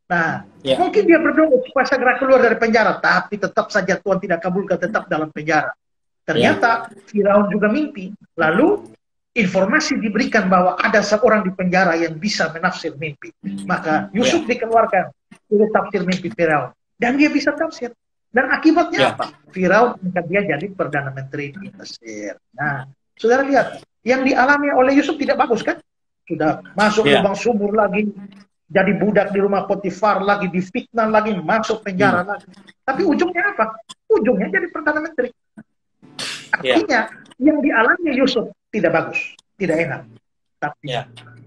Nah, mungkin dia berdoa supaya segera keluar dari penjara, tapi tetap saja Tuhan tidak kabulkan, tetap dalam penjara. Ternyata Firaun juga mimpi. Lalu informasi diberikan bahwa ada seorang di penjara yang bisa menafsir mimpi. Maka Yusuf dikeluarkan untuk tafsir mimpi Firaun. Dan dia bisa tafsir. Dan akibatnya apa? Firaun angkat dia jadi Perdana Menteri di Mesir. Nah, saudara lihat, yang dialami oleh Yusuf tidak bagus kan? Sudah masuk lubang sumur lagi, jadi budak di rumah Potifar lagi, difitnah lagi, masuk penjara lagi. Tapi ujungnya apa? Ujungnya jadi Perdana Menteri. Artinya, yang dialami Yusuf tidak bagus, tidak enak. Tapi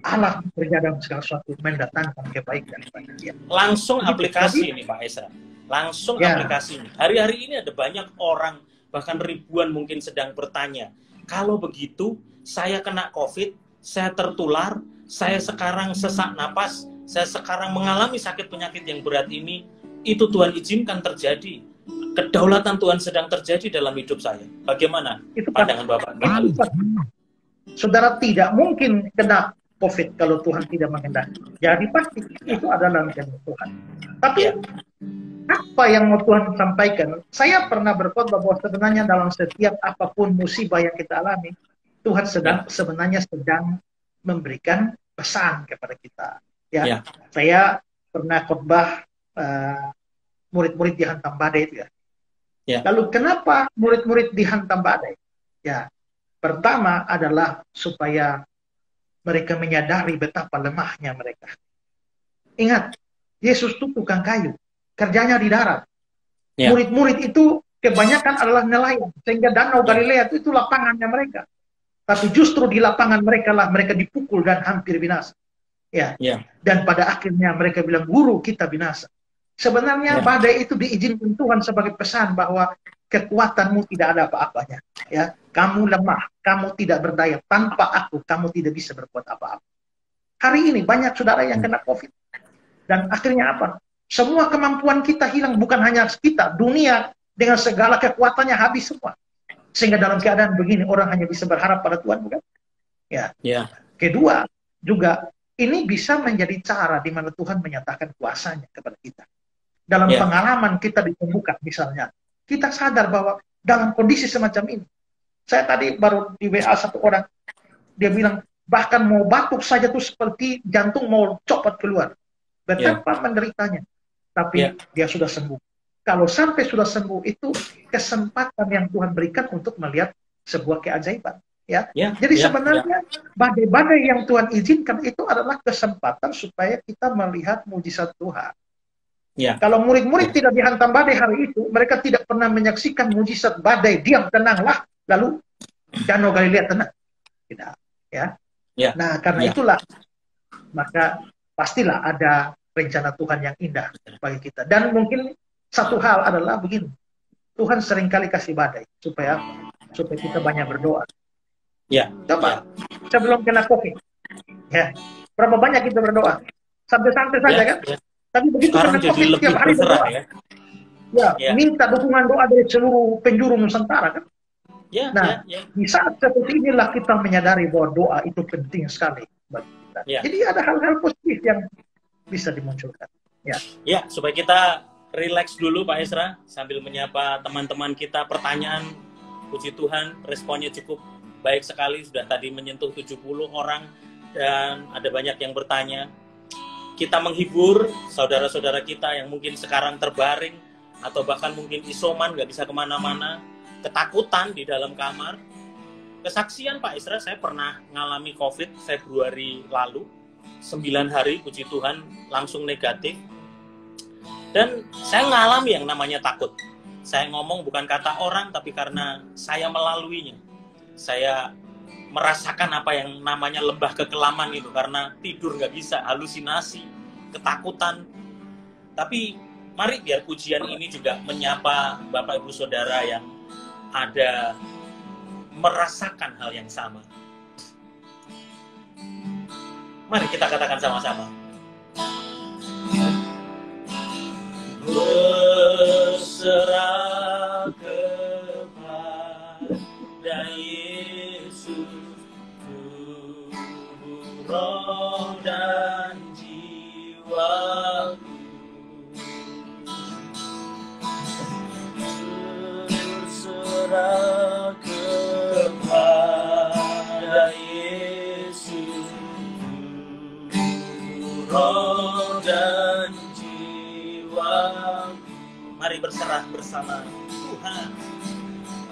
Allah bekerja dalam segala sesuatu mendatangkan kebaikan bagi dia. Langsung aplikasi ini Pak Esra. Langsung aplikasi ini. Hari-hari ini ada banyak orang, bahkan ribuan mungkin sedang bertanya, kalau begitu saya kena COVID, saya tertular, saya sekarang sesak napas, saya sekarang mengalami sakit penyakit yang berat ini itu Tuhan izinkan terjadi. Kedaulatan Tuhan sedang terjadi dalam hidup saya. Bagaimana Itu pandangan Bapak? Saudara tidak mungkin kena COVID kalau Tuhan tidak menghendaki. Jadi pasti itu adalah rencana Tuhan. Tapi apa yang mau Tuhan sampaikan? Saya pernah berkhotbah bahwa sebenarnya dalam setiap apapun musibah yang kita alami, Tuhan sebenarnya sedang memberikan pesan kepada kita. Ya, saya pernah khotbah murid-murid dihantam badai itu ya. Lalu kenapa murid-murid dihantam badai? Ya, pertama adalah supaya mereka menyadari betapa lemahnya mereka. Ingat, Yesus itu tukang kayu, kerjanya di darat. Murid-murid itu kebanyakan adalah nelayan, sehingga Danau Galilea itu lapangannya mereka. Tapi justru di lapangan mereka lah mereka dipukul dan hampir binasa. Dan pada akhirnya mereka bilang, guru kita binasa. Sebenarnya badai itu diizinkan Tuhan sebagai pesan bahwa kekuatanmu tidak ada apa-apanya. Ya, kamu lemah, kamu tidak berdaya. Tanpa aku, kamu tidak bisa berbuat apa-apa. Hari ini banyak saudara yang kena COVID. Dan akhirnya apa? Semua kemampuan kita hilang, bukan hanya kita. Dunia dengan segala kekuatannya habis semua. Sehingga dalam keadaan begini, orang hanya bisa berharap pada Tuhan, bukan? Kedua, juga ini bisa menjadi cara di mana Tuhan menyatakan kuasanya kepada kita. Dalam pengalaman kita disembuhkan misalnya, kita sadar bahwa dalam kondisi semacam ini, saya tadi baru di WA satu orang, dia bilang, bahkan mau batuk saja tuh seperti jantung mau copot keluar. Betapa menderitanya. Tapi dia sudah sembuh. Kalau sampai sudah sembuh, itu kesempatan yang Tuhan berikan untuk melihat sebuah keajaiban. Jadi sebenarnya badai-badai yang Tuhan izinkan itu adalah kesempatan supaya kita melihat mujizat Tuhan. Kalau murid-murid tidak dihantam badai hari itu, mereka tidak pernah menyaksikan mujizat badai, diam, tenanglah, lalu Danau Galilea tenang. Tidak. Nah, karena itulah, maka pastilah ada rencana Tuhan yang indah bagi kita. Dan mungkin satu hal adalah begini, Tuhan seringkali kasih badai supaya kita banyak berdoa. Coba, sebelum kena COVID, berapa banyak kita berdoa? Santai-santai saja kan? Tapi begitu kena COVID, setiap hari berdoa. Minta dukungan doa dari seluruh penjuru Nusantara kan? Di saat seperti inilah kita menyadari bahwa doa itu penting sekali bagi kita. Jadi ada hal-hal positif yang bisa dimunculkan. Supaya kita relax dulu Pak Esra sambil menyapa teman-teman kita. Pertanyaan, puji Tuhan, responnya cukup baik sekali. Sudah tadi menyentuh 70 orang dan ada banyak yang bertanya. Kita menghibur saudara-saudara kita yang mungkin sekarang terbaring atau bahkan mungkin isoman, nggak bisa kemana-mana, ketakutan di dalam kamar. Kesaksian Pak Isra, saya pernah ngalami COVID Februari lalu, 9 hari puji Tuhan langsung negatif. Dan saya ngalami yang namanya takut. Saya ngomong bukan kata orang, tapi karena saya melaluinya. Saya merasakan apa yang namanya lembah kekelaman itu, karena tidur nggak bisa, halusinasi, ketakutan. Tapi mari biar pujian ini juga menyapa Bapak Ibu Saudara yang ada merasakan hal yang sama. Mari kita katakan sama-sama. Berserah kepada Yesus, roh dan jiwaku. Berserah kepada Yesus, roh dan jiwaku. Mari berserah bersama Tuhan.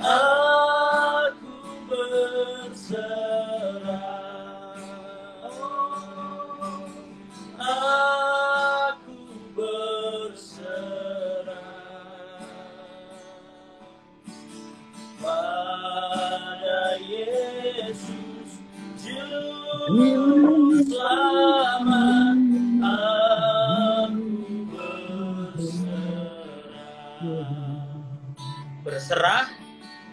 Aku berserah, aku berserah pada Yesus Juru Selamat. Aku berserah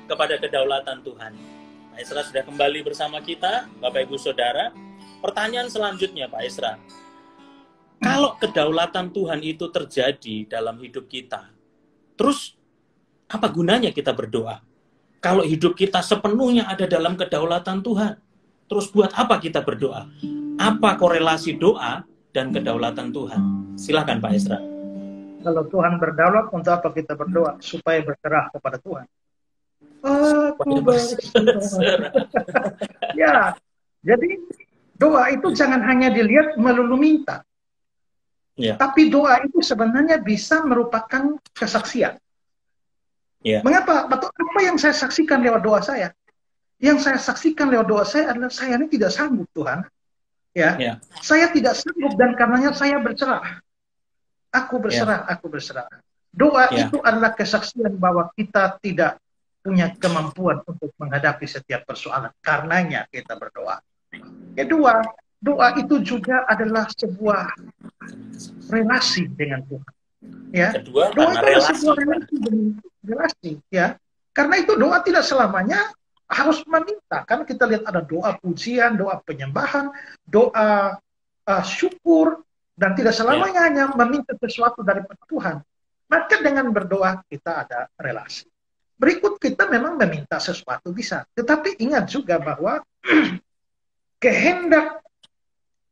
kepada kedaulatan Tuhan. Pak Esra sudah kembali bersama kita, Bapak Ibu Saudara. Pertanyaan selanjutnya Pak Esra, Kalau kedaulatan Tuhan itu terjadi dalam hidup kita, terus apa gunanya kita berdoa? Kalau hidup kita sepenuhnya ada dalam kedaulatan Tuhan, terus buat apa kita berdoa? Apa korelasi doa dan kedaulatan Tuhan? Silakan Pak Esra. Kalau Tuhan berdaulat, untuk apa kita berdoa? Supaya berserah kepada Tuhan. Aku berserah. Ya, jadi doa itu jangan hanya dilihat melulu minta. Ya. Tapi doa itu sebenarnya bisa merupakan kesaksian. Ya. Mengapa? Apa yang saya saksikan lewat doa saya? Yang saya saksikan lewat doa saya adalah saya ini tidak sanggup, Tuhan. Ya. Saya tidak sanggup dan karenanya saya berserah. Aku berserah, aku berserah. Doa itu adalah kesaksian bahwa kita tidak punya kemampuan untuk menghadapi setiap persoalan. Karenanya kita berdoa. Kedua, doa itu juga adalah sebuah relasi dengan Tuhan. Ya. Kedua, doa itu adalah sebuah relasi. Ya. Karena itu doa tidak selamanya harus meminta. Kan kita lihat ada doa pujian, doa penyembahan, doa syukur, dan tidak selamanya hanya meminta sesuatu dari Tuhan. Maka dengan berdoa kita ada relasi. Berikut kita memang meminta sesuatu bisa. Tetapi ingat juga bahwa kehendak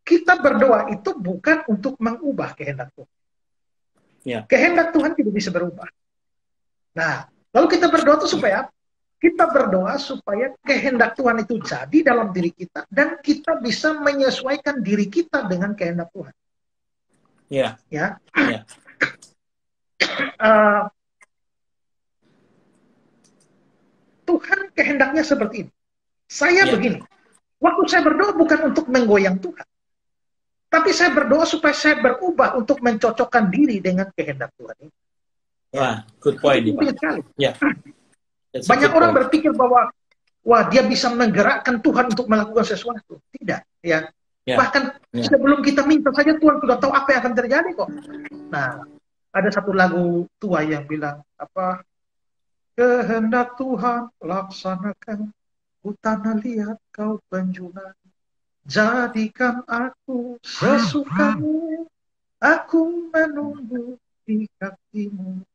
kita berdoa itu bukan untuk mengubah kehendak Tuhan. Ya. Kehendak Tuhan tidak bisa berubah. Nah, lalu kita berdoa itu supaya apa? Kita berdoa supaya kehendak Tuhan itu jadi dalam diri kita dan kita bisa menyesuaikan diri kita dengan kehendak Tuhan. Ya. Ya. Ya. Tuhan kehendaknya seperti ini. Saya begini. Waktu saya berdoa bukan untuk menggoyang Tuhan. Tapi saya berdoa supaya saya berubah untuk mencocokkan diri dengan kehendak Tuhan ini. Wah, good point. Itu penting sekali. Ya. Banyak orang berpikir bahwa wah dia bisa menggerakkan Tuhan untuk melakukan sesuatu. Tidak, ya. Bahkan sebelum kita minta saja Tuhan sudah tahu apa yang akan terjadi kok. Nah, ada satu lagu tua yang bilang apa? Kehendak Tuhan laksanakan, ku tanah liat kau penjunan. Jadikan aku sesukamu, aku menunggu di kakimu.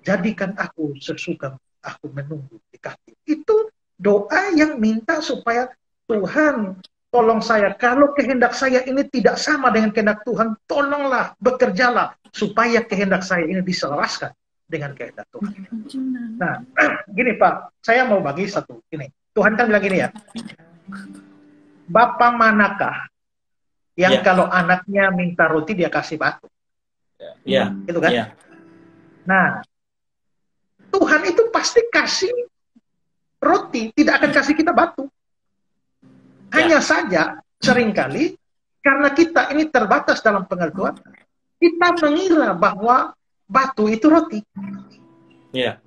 Jadikan aku sesukamu, aku menunggu di kaki. Itu doa yang minta supaya Tuhan tolong saya. Kalau kehendak saya ini tidak sama dengan kehendak Tuhan, tolonglah, bekerjalah supaya kehendak saya ini diselaraskan dengan kehendak Tuhan. Nah, gini Pak, saya mau bagi satu. Gini, Tuhan kan bilang gini ya, Bapak manakah yang kalau anaknya minta roti dia kasih batu? Iya. Gitu kan? Ya. Nah, Tuhan itu pasti kasih roti, tidak akan kasih kita batu. Hanya saja seringkali karena kita ini terbatas dalam pengertian, kita mengira bahwa batu itu roti. Iya.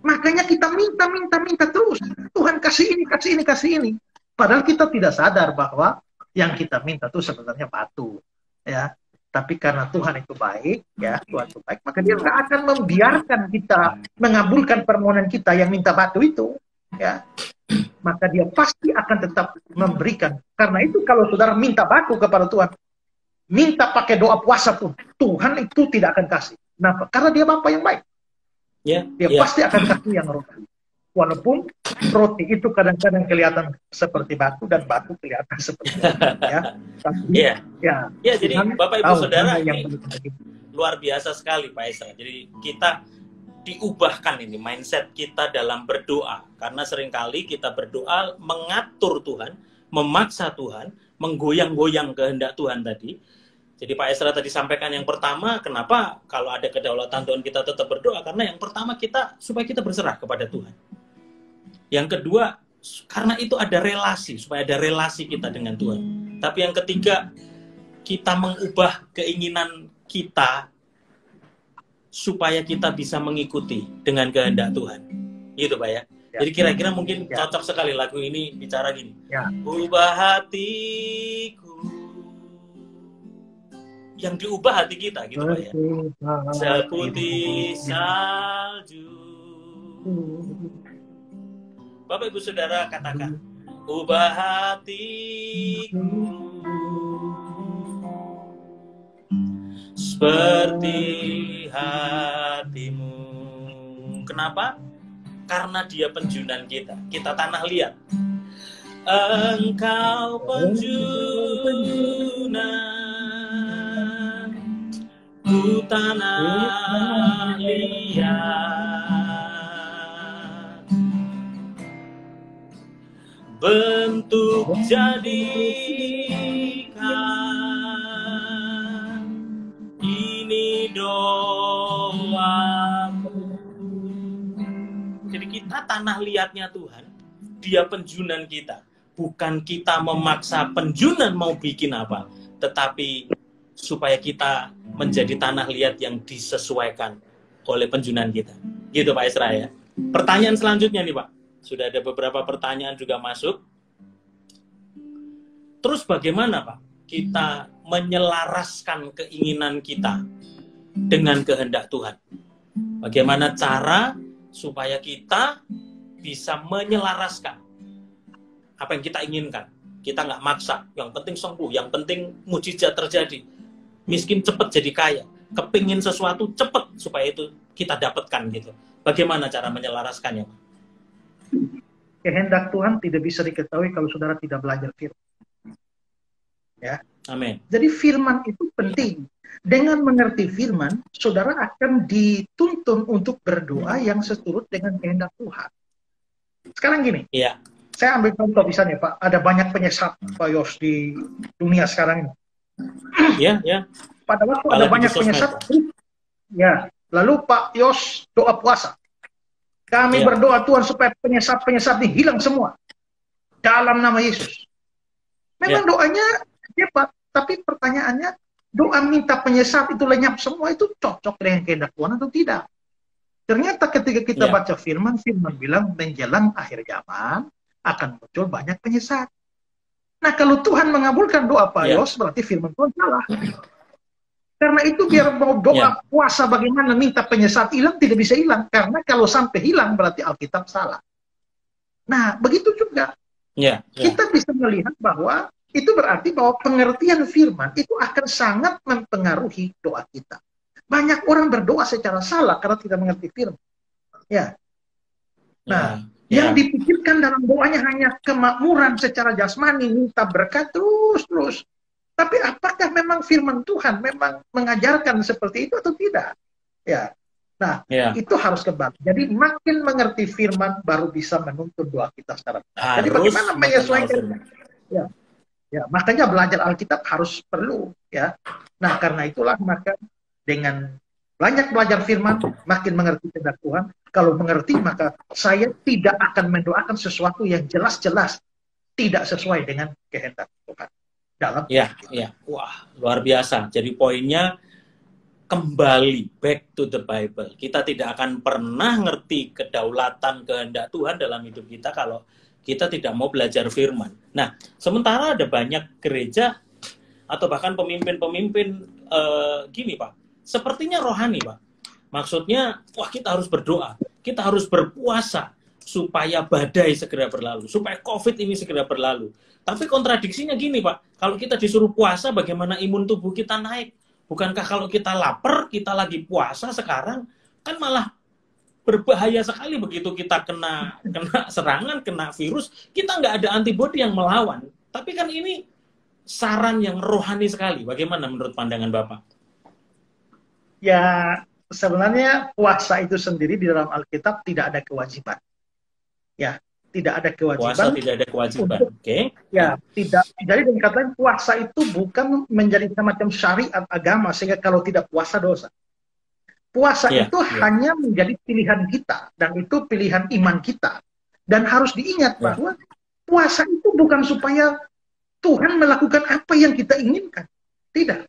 Makanya kita minta terus. Tuhan kasih ini, kasih ini, kasih ini. Padahal kita tidak sadar bahwa yang kita minta itu sebenarnya batu. Ya. Tapi karena Tuhan itu baik, ya Tuhan itu baik, maka dia nggak akan membiarkan kita mengabulkan permohonan kita yang minta batu itu. Ya. Maka dia pasti akan tetap memberikan. Karena itu kalau saudara minta batu kepada Tuhan, minta pakai doa puasa pun, Tuhan itu tidak akan kasih. Kenapa? Karena dia Bapa yang baik. Dia pasti akan kasih yang roti. Walaupun roti itu kadang-kadang kelihatan seperti batu dan batu kelihatan seperti roti. Ya. Tapi, ya, jadi Bapak Ibu Saudara yang luar biasa sekali Pak Esra. Jadi kita diubahkan ini mindset kita dalam berdoa. Karena seringkali kita berdoa mengatur Tuhan, memaksa Tuhan, menggoyang-goyang kehendak Tuhan tadi. Jadi Pak Esra tadi sampaikan yang pertama, kenapa kalau ada kedaulatan Tuhan kita tetap berdoa? Karena yang pertama supaya kita berserah kepada Tuhan. Yang kedua, karena itu ada relasi, supaya ada relasi kita dengan Tuhan. Tapi yang ketiga, kita mengubah keinginan kita supaya kita bisa mengikuti dengan kehendak Tuhan. Gitu Pak ya. Jadi kira-kira mungkin cocok sekali lagu ini bicara gini. Ubah hatiku. Yang diubah hati kita gitu Pak ya. Seputih salju. Bapak Ibu Saudara katakan, ubah hatiku seperti hatimu. Kenapa? Karena dia penjunan kita. Kita tanah liat. Engkau penjunan, ku tanah liat. Bentuk jadikan ini doaku. Jadi kita tanah liatnya Tuhan, dia penjunan kita. Bukan kita memaksa penjunan mau bikin apa, tetapi supaya kita menjadi tanah liat yang disesuaikan oleh penjunan kita. Gitu Pak Esra ya. Pertanyaan selanjutnya nih Pak. Sudah ada beberapa pertanyaan juga masuk. Terus bagaimana Pak kita menyelaraskan keinginan kita dengan kehendak Tuhan? Bagaimana cara supaya kita bisa menyelaraskan apa yang kita inginkan? Kita nggak maksa, yang penting sembuh, yang penting mujizat terjadi. Miskin cepat jadi kaya, kepingin sesuatu cepat supaya itu kita dapatkan gitu. Bagaimana cara menyelaraskannya Pak? Kehendak Tuhan tidak bisa diketahui kalau saudara tidak belajar firman. Ya. Amin. Jadi firman itu penting. Dengan mengerti firman, saudara akan dituntun untuk berdoa yang seturut dengan kehendak Tuhan. Sekarang gini, Iya. saya ambil contoh misalnya Pak, ada banyak penyesat Pak Yos di dunia sekarang ini. Iya, ya. Pada waktu ada banyak penyesat, ya. Lalu Pak Yos doa puasa. Kami berdoa Tuhan supaya penyesat-penyesat ini hilang semua dalam nama Yesus. Memang doanya hebat, tapi pertanyaannya, doa minta penyesat itu lenyap semua itu cocok dengan kehendak Tuhan atau tidak? Ternyata ketika kita baca firman, firman bilang menjelang akhir zaman akan muncul banyak penyesat. Nah kalau Tuhan mengabulkan doa Pak Yos, berarti firman Tuhan salah. Karena itu biar mau doa puasa bagaimana minta penyesat hilang, tidak bisa hilang. Karena kalau sampai hilang berarti Alkitab salah. Nah begitu juga. Kita bisa melihat bahwa itu berarti bahwa pengertian firman itu akan sangat mempengaruhi doa kita. Banyak orang berdoa secara salah karena tidak mengerti firman. Ya. Nah, yang dipikirkan dalam doanya hanya kemakmuran secara jasmani, minta berkat terus. Tapi apakah memang firman Tuhan memang mengajarkan seperti itu atau tidak? Ya. Nah, itu harus kebalik. Jadi makin mengerti firman baru bisa menuntun doa kita secara benar. Jadi bagaimana menyesuaikan? Ya, makanya belajar Alkitab harus perlu, ya. Nah, karena itulah maka dengan banyak belajar firman, makin mengerti kehendak Tuhan. Kalau mengerti, maka saya tidak akan mendoakan sesuatu yang jelas-jelas tidak sesuai dengan kehendak Tuhan. Dalam Wah, luar biasa. Jadi poinnya kembali back to the Bible. Kita tidak akan pernah ngerti kedaulatan kehendak Tuhan dalam hidup kita kalau kita tidak mau belajar firman. Nah, sementara ada banyak gereja atau bahkan pemimpin-pemimpin gini Pak, sepertinya rohani Pak. Maksudnya, wah kita harus berdoa, kita harus berpuasa supaya badai segera berlalu, supaya COVID ini segera berlalu. Tapi kontradiksinya gini Pak, kalau kita disuruh puasa bagaimana imun tubuh kita naik? Bukankah kalau kita lapar, kita lagi puasa sekarang, kan malah berbahaya sekali begitu kita kena serangan, kena virus, kita nggak ada antibodi yang melawan. Tapi kan ini saran yang rohani sekali. Bagaimana menurut pandangan Bapak? Ya, sebenarnya puasa itu sendiri di dalam Alkitab tidak ada kewajiban. Ya, tidak ada kewajiban. Puasa tidak ada kewajiban. Oke. Ya, tidak. Jadi dengan kata puasa itu bukan menjadi semacam syariat agama sehingga kalau tidak puasa dosa. Puasa itu hanya menjadi pilihan kita dan itu pilihan iman kita. Dan harus diingat bahwa puasa itu bukan supaya Tuhan melakukan apa yang kita inginkan. Tidak.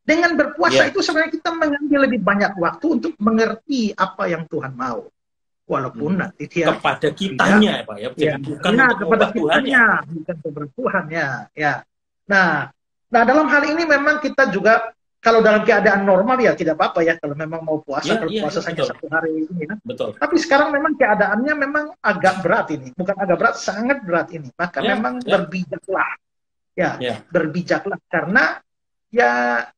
Dengan berpuasa itu sebenarnya kita mengambil lebih banyak waktu untuk mengerti apa yang Tuhan mau. Walaupun nanti dia kepada kitanya, Pak ya. Jadi bukan kepada kitanya, bukan kepada Tuhan ya. Nah, dalam hal ini memang kita juga kalau dalam keadaan normal ya tidak apa-apa ya kalau memang mau puasa, kalau puasa hanya 1 hari ini. Betul. Tapi sekarang memang keadaannya memang agak berat ini, bukan agak berat, sangat berat ini. Maka memang berbijaklah, berbijaklah karena ya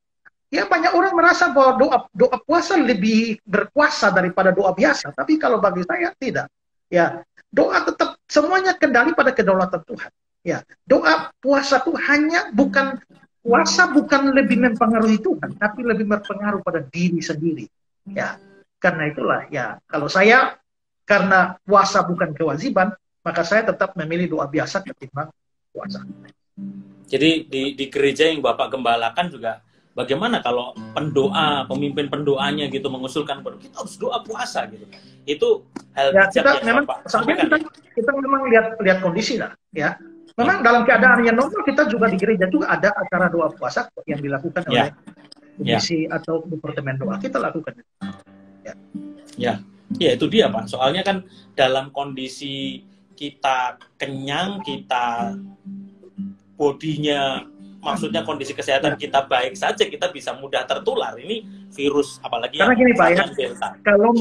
ya banyak orang merasa bahwa doa puasa lebih berkuasa daripada doa biasa, tapi kalau bagi saya tidak. Ya, doa tetap semuanya kendali pada kedaulatan Tuhan. Ya, doa puasa itu bukan lebih mempengaruhi Tuhan, tapi lebih berpengaruh pada diri sendiri. Ya, karena itulah ya kalau saya karena puasa bukan kewajiban, maka saya tetap memilih doa biasa ketimbang puasa. Jadi di gereja yang Bapak gembalakan juga bagaimana kalau pemimpin pendoanya gitu mengusulkan kita harus doa puasa gitu. Itu hal ya, bijak kita yang memang Bapak sampaikan. kita memang lihat kondisi lah ya. Memang dalam keadaan yang normal kita juga di gereja juga ada acara doa puasa yang dilakukan oleh komisi atau departemen doa. Kita lakukan. Ya, itu dia Pak. Soalnya kan dalam kondisi kita kenyang, kita bodinya, maksudnya kondisi kesehatan kita baik saja, kita bisa mudah tertular. Ini virus, apalagi karena gini Pak ya, Delta. kalau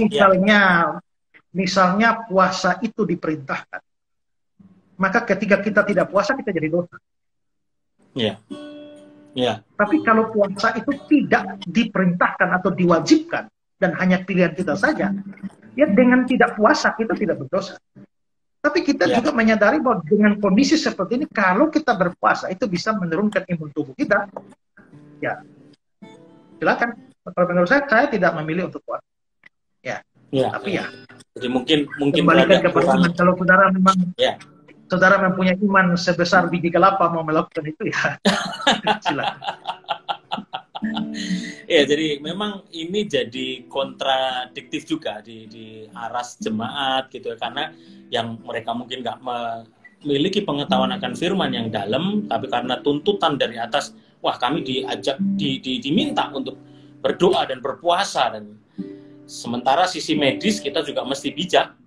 misalnya puasa itu diperintahkan, maka ketika kita tidak puasa kita jadi dosa. Iya. Tapi kalau puasa itu tidak diperintahkan atau diwajibkan dan hanya pilihan kita saja, ya dengan tidak puasa kita tidak berdosa. Tapi kita juga menyadari bahwa dengan kondisi seperti ini, kalau kita berpuasa itu bisa menurunkan imun tubuh kita. Ya, silakan. Kalau menurut saya tidak memilih untuk puasa. Tapi jadi mungkin kembalikan kepada iman. Kalau saudara memang saudara mempunyai iman sebesar biji kelapa mau melakukan itu ya, silakan. Ya, jadi memang ini jadi kontradiktif juga di aras jemaat gitu ya, karena yang mereka mungkin nggak memiliki pengetahuan akan firman yang dalam, tapi karena tuntutan dari atas, wah kami diminta untuk berdoa dan berpuasa, dan sementara sisi medis kita juga mesti bijak.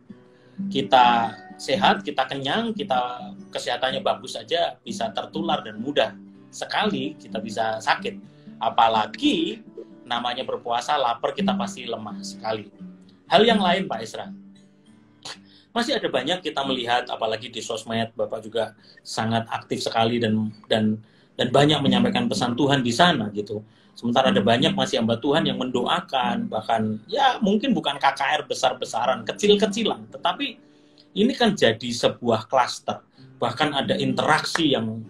Kita sehat, kita kenyang, kita kesehatannya bagus saja bisa tertular dan mudah sekali kita bisa sakit. Apalagi namanya berpuasa, lapar, kita pasti lemah sekali. Hal yang lain Pak Ezra, masih ada banyak kita melihat, apalagi di sosmed, Bapak juga sangat aktif sekali dan banyak menyampaikan pesan Tuhan di sana gitu. Sementara ada banyak masih hamba Tuhan yang mendoakan, bahkan ya mungkin bukan KKR besar-besaran, kecil-kecilan, tetapi ini kan jadi sebuah klaster. Bahkan ada interaksi yang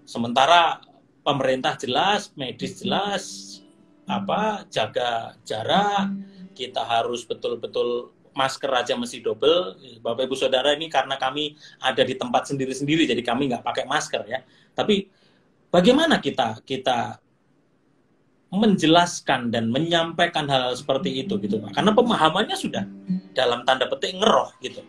sementara pemerintah jelas, medis jelas, jaga jarak, kita harus betul-betul masker aja mesti double. Bapak Ibu Saudara, ini karena kami ada di tempat sendiri-sendiri, jadi kami nggak pakai masker ya. Tapi bagaimana kita menjelaskan dan menyampaikan hal seperti itu gitu Pak? Karena pemahamannya sudah dalam tanda petik ngeroh gitu.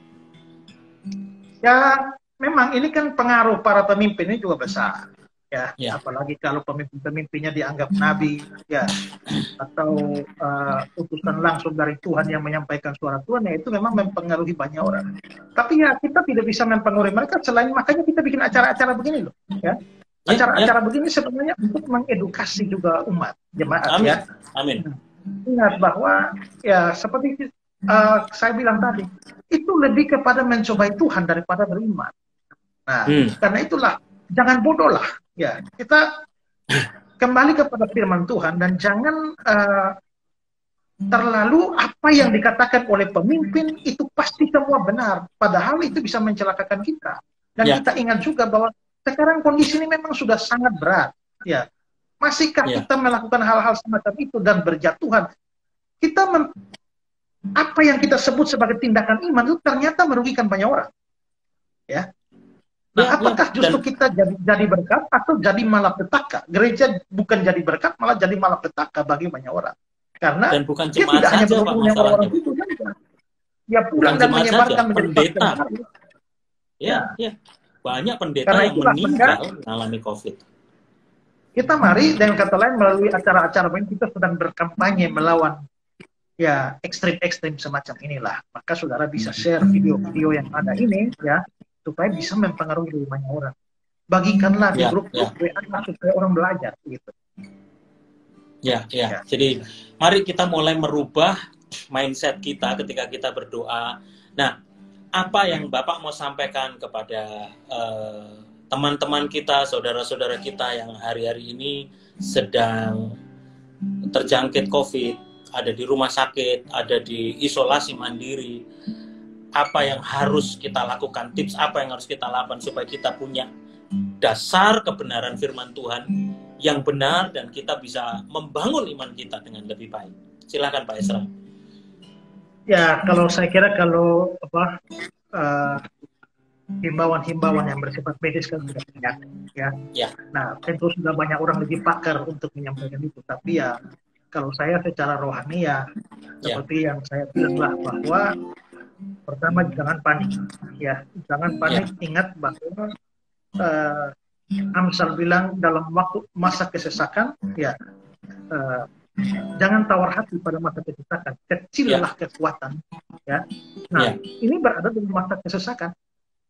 Ya, memang ini kan pengaruh para pemimpin ini juga besar. Ya, apalagi kalau pemimpin-pemimpinnya dianggap nabi, ya, atau utusan langsung dari Tuhan yang menyampaikan suara Tuhan, ya itu memang mempengaruhi banyak orang. Tapi ya kita tidak bisa mempengaruhi mereka, selain makanya kita bikin acara-acara begini loh, ya. Acara-acara begini sebenarnya untuk mengedukasi juga umat jemaat. Amin. Ya. Amin. Ingat bahwa ya seperti saya bilang tadi, itu lebih kepada mencobai Tuhan daripada beriman. Nah, karena itulah jangan bodoh lah. Ya, kita kembali kepada firman Tuhan dan jangan terlalu apa yang dikatakan oleh pemimpin itu pasti semua benar. Padahal itu bisa mencelakakan kita. Dan kita ingat juga bahwa sekarang kondisi ini memang sudah sangat berat. Ya, masihkah kita melakukan hal-hal semacam itu dan berjatuhan? Apa yang kita sebut sebagai tindakan iman itu ternyata merugikan banyak orang. Ya. Nah, apakah justru kita jadi berkat atau jadi malapetaka? Gereja bukan jadi berkat, malah jadi malapetaka bagi banyak orang. Karena dan bukan dia jemaat tidak hanya saja Pak orang itu kan. Dia pulang dan menyebarkan menjadi pendeta. Ya. Banyak pendeta yang meninggal mengalami COVID. Kita mari dengan kata lain melalui acara-acara ini kita sedang berkampanye melawan ya ekstrim-ekstrim semacam inilah. Maka saudara bisa share video-video yang ada ini ya, supaya bisa mempengaruhi lebih banyak orang. Bagikanlah di grup-grup WA supaya orang belajar gitu. Ya. Jadi mari kita mulai merubah mindset kita ketika kita berdoa. Nah, apa yang Bapak mau sampaikan kepada teman-teman kita, saudara-saudara kita yang hari-hari ini sedang terjangkit COVID, ada di rumah sakit, ada di isolasi mandiri, apa yang harus kita lakukan, tips apa yang harus kita lakukan supaya kita punya dasar kebenaran firman Tuhan yang benar dan kita bisa membangun iman kita dengan lebih baik. Silakan Pak Esra. Ya, kalau saya kira kalau himbauan-himbauan yang bersifat medis kan sudah banyak, ya. Ya. Nah, tentu sudah banyak orang lebih pakar untuk menyampaikan itu. Tapi ya, kalau saya secara rohani ya, seperti yang saya bilang lah, bahwa pertama jangan panik, ya, jangan panik. Ingat bahwa Amsal bilang dalam waktu masa kesesakan, ya, jangan tawar hati pada masa kesesakan, kecillah kekuatan, ya. Nah, ini berada di masa kesesakan.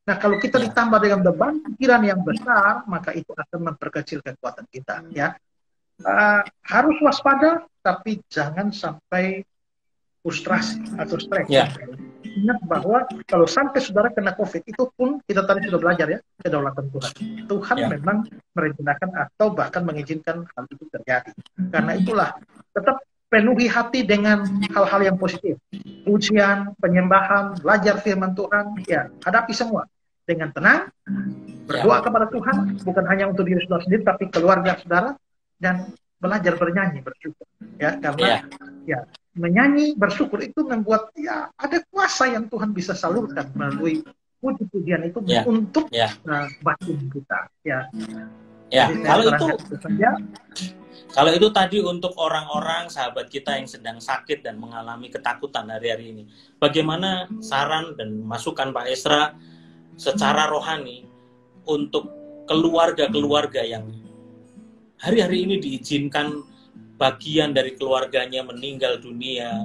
Nah, kalau kita ditambah dengan beban pikiran yang besar, maka itu akan memperkecil kekuatan kita, ya. Harus waspada, tapi jangan sampai frustrasi atau stres. Ingat bahwa kalau sampai saudara kena COVID, itu pun kita tadi sudah belajar, ya, kedaulatan Tuhan. Tuhan memang merencanakan atau bahkan mengizinkan hal itu terjadi. Karena itulah, tetap penuhi hati dengan hal-hal yang positif. Ujian, penyembahan, belajar firman Tuhan, ya, hadapi semua dengan tenang, berdoa kepada Tuhan, bukan hanya untuk diri saudara sendiri, tapi keluarga saudara, dan belajar bernyanyi, bersyukur. Ya, karena ya, menyanyi, bersyukur itu membuat ya ada kuasa yang Tuhan bisa salurkan melalui puji-pujian itu untuk batin kita. Ya. Kalau itu tadi untuk orang-orang sahabat kita yang sedang sakit dan mengalami ketakutan hari-hari ini, bagaimana saran dan masukan Pak Esra secara rohani untuk keluarga-keluarga yang hari-hari ini diizinkan bagian dari keluarganya meninggal dunia,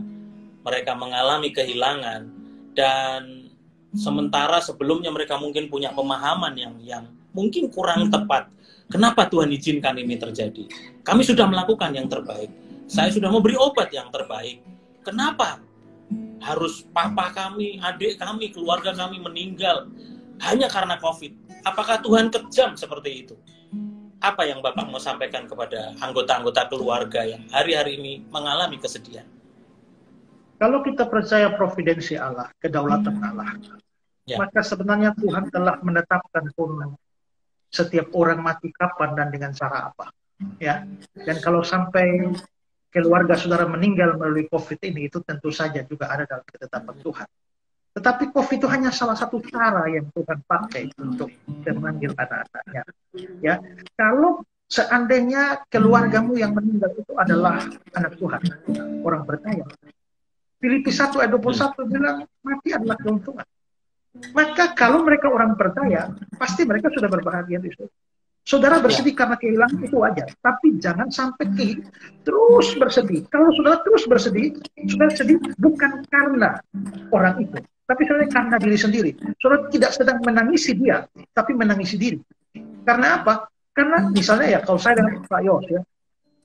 mereka mengalami kehilangan, dan sementara sebelumnya mereka mungkin punya pemahaman yang mungkin kurang tepat. Kenapa Tuhan izinkan ini terjadi? Kami sudah melakukan yang terbaik. Saya sudah memberi obat yang terbaik. Kenapa harus papa kami, adik kami, keluarga kami meninggal hanya karena COVID? Apakah Tuhan kejam seperti itu? Apa yang Bapak mau sampaikan kepada anggota-anggota keluarga yang hari-hari ini mengalami kesedihan? Kalau kita percaya providensi Allah, kedaulatan Allah, maka sebenarnya Tuhan telah menetapkan setiap orang mati kapan dan dengan cara apa, ya. Dan kalau sampai keluarga saudara meninggal melalui COVID ini, itu tentu saja juga ada dalam ketetapan Tuhan. Tetapi COVID itu hanya salah satu cara yang Tuhan pakai untuk memanggil anak-anaknya. Ya, kalau seandainya keluargamu yang meninggal itu adalah anak Tuhan, orang percaya, Filipi 1 ayat 21 bilang mati adalah keuntungan. Maka kalau mereka orang percaya, pasti mereka sudah berbahagia di situ. Saudara bersedih karena kehilangan itu wajar, tapi jangan sampai terus bersedih. Kalau saudara terus bersedih, saudara sedih bukan karena orang itu, tapi saudara karena diri sendiri. Saudara tidak sedang menangisi dia, tapi menangisi diri. Karena apa? Karena misalnya ya, kalau saya dengan Pak Yos,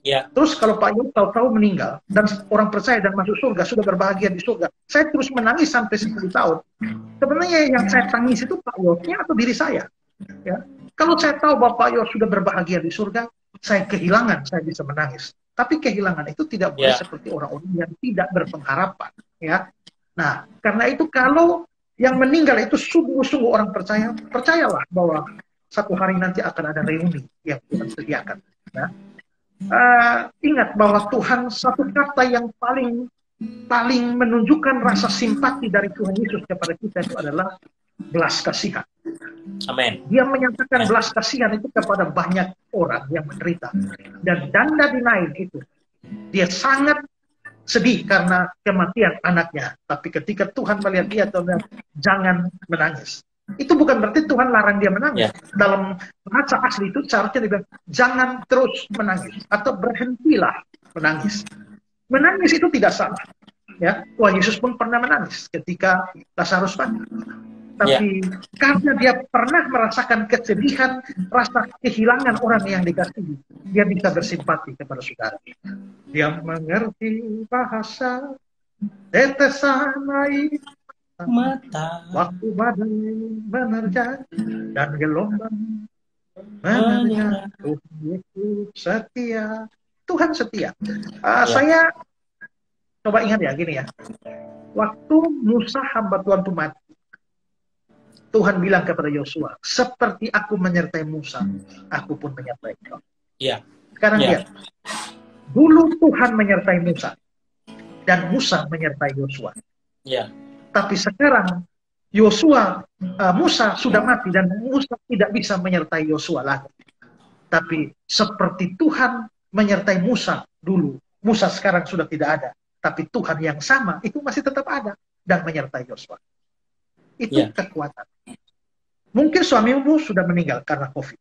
ya, terus kalau Pak Yos tahu-tahu meninggal, dan orang percaya dan masuk surga, sudah berbahagia di surga, saya terus menangis sampai 10 tahun. Sebenarnya yang saya tangis itu Pak Yosnya atau diri saya? Ya. Kalau saya tahu Bapak Yos sudah berbahagia di surga, saya kehilangan, saya bisa menangis. Tapi kehilangan itu tidak boleh seperti orang-orang yang tidak berpengharapan. Ya. Nah, karena itu kalau yang meninggal itu sungguh-sungguh orang percaya, percayalah bahwa satu hari nanti akan ada reuni yang Tuhan sediakan. Ya. Ingat bahwa Tuhan, satu kata yang paling menunjukkan rasa simpati dari Tuhan Yesus kepada kita itu adalah belas kasihan. Amin. Dia menyatakan belas kasihan itu kepada banyak orang yang menderita. Dan danda dinaik itu, dia sangat sedih karena kematian anaknya. Tapi ketika Tuhan melihat dia, Tuhan jangan menangis. Itu bukan berarti Tuhan larang dia menangis. Dalam bahasa asli itu seharusnya dia bilang, jangan terus menangis atau berhentilah menangis. Menangis itu tidak salah. Ya, Tuhan Yesus pun pernah menangis ketika Lazarus mati. Tapi karena dia pernah merasakan kesedihan, rasa kehilangan orang yang dikasihi, dia bisa bersimpati kepada saudara. Dia mengerti bahasa tetesan air mata, waktu badai menerjang dan gelombang menerjang. Tuhan Yesus setia, Tuhan setia. Ya. Saya coba ingat ya, gini ya. Waktu Musa hamba Tuhan itu mati, Tuhan bilang kepada Yosua, seperti aku menyertai Musa, aku pun menyertai kau. Ya. Sekarang Ya. lihat, dulu Tuhan menyertai Musa, dan Musa menyertai Yosua. Ya. Tapi sekarang Musa sudah mati dan Musa tidak bisa menyertai Yosua lagi. Tapi seperti Tuhan menyertai Musa dulu, Musa sekarang sudah tidak ada. Tapi Tuhan yang sama itu masih tetap ada dan menyertai Yosua. Itu kekuatan. Mungkin suamimu sudah meninggal karena COVID.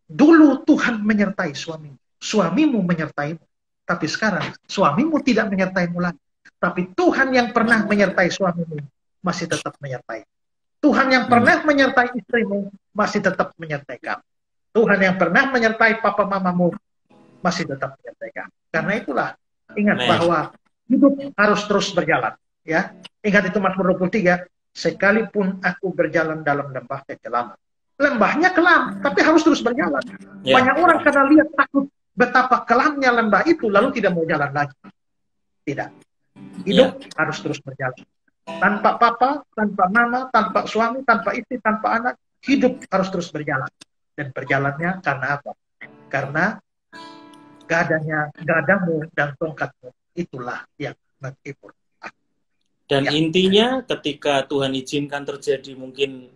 Dulu Tuhan menyertai suamimu. Suamimu menyertaimu. Tapi sekarang suamimu tidak menyertaimu lagi. Tapi Tuhan yang pernah menyertai suamimu masih tetap menyertai. Tuhan yang pernah menyertai istrimu masih tetap menyertai kamu. Tuhan yang pernah menyertai papa mamamu masih tetap menyertai kamu. Karena itulah, ingat bahwa hidup harus terus berjalan. Ya, ingat itu Mazmur 23, sekalipun aku berjalan dalam lembah kekelaman. Lembahnya kelam, tapi harus terus berjalan. Banyak orang karena lihat takut betapa kelamnya lembah itu, lalu tidak mau jalan lagi. Tidak. Hidup harus terus berjalan. Tanpa papa, tanpa mama, tanpa suami, tanpa istri, tanpa anak, hidup harus terus berjalan. Dan berjalannya karena apa? Karena gadamu dan tongkatmu, itulah yang menghibur. Dan intinya ketika Tuhan izinkan terjadi mungkin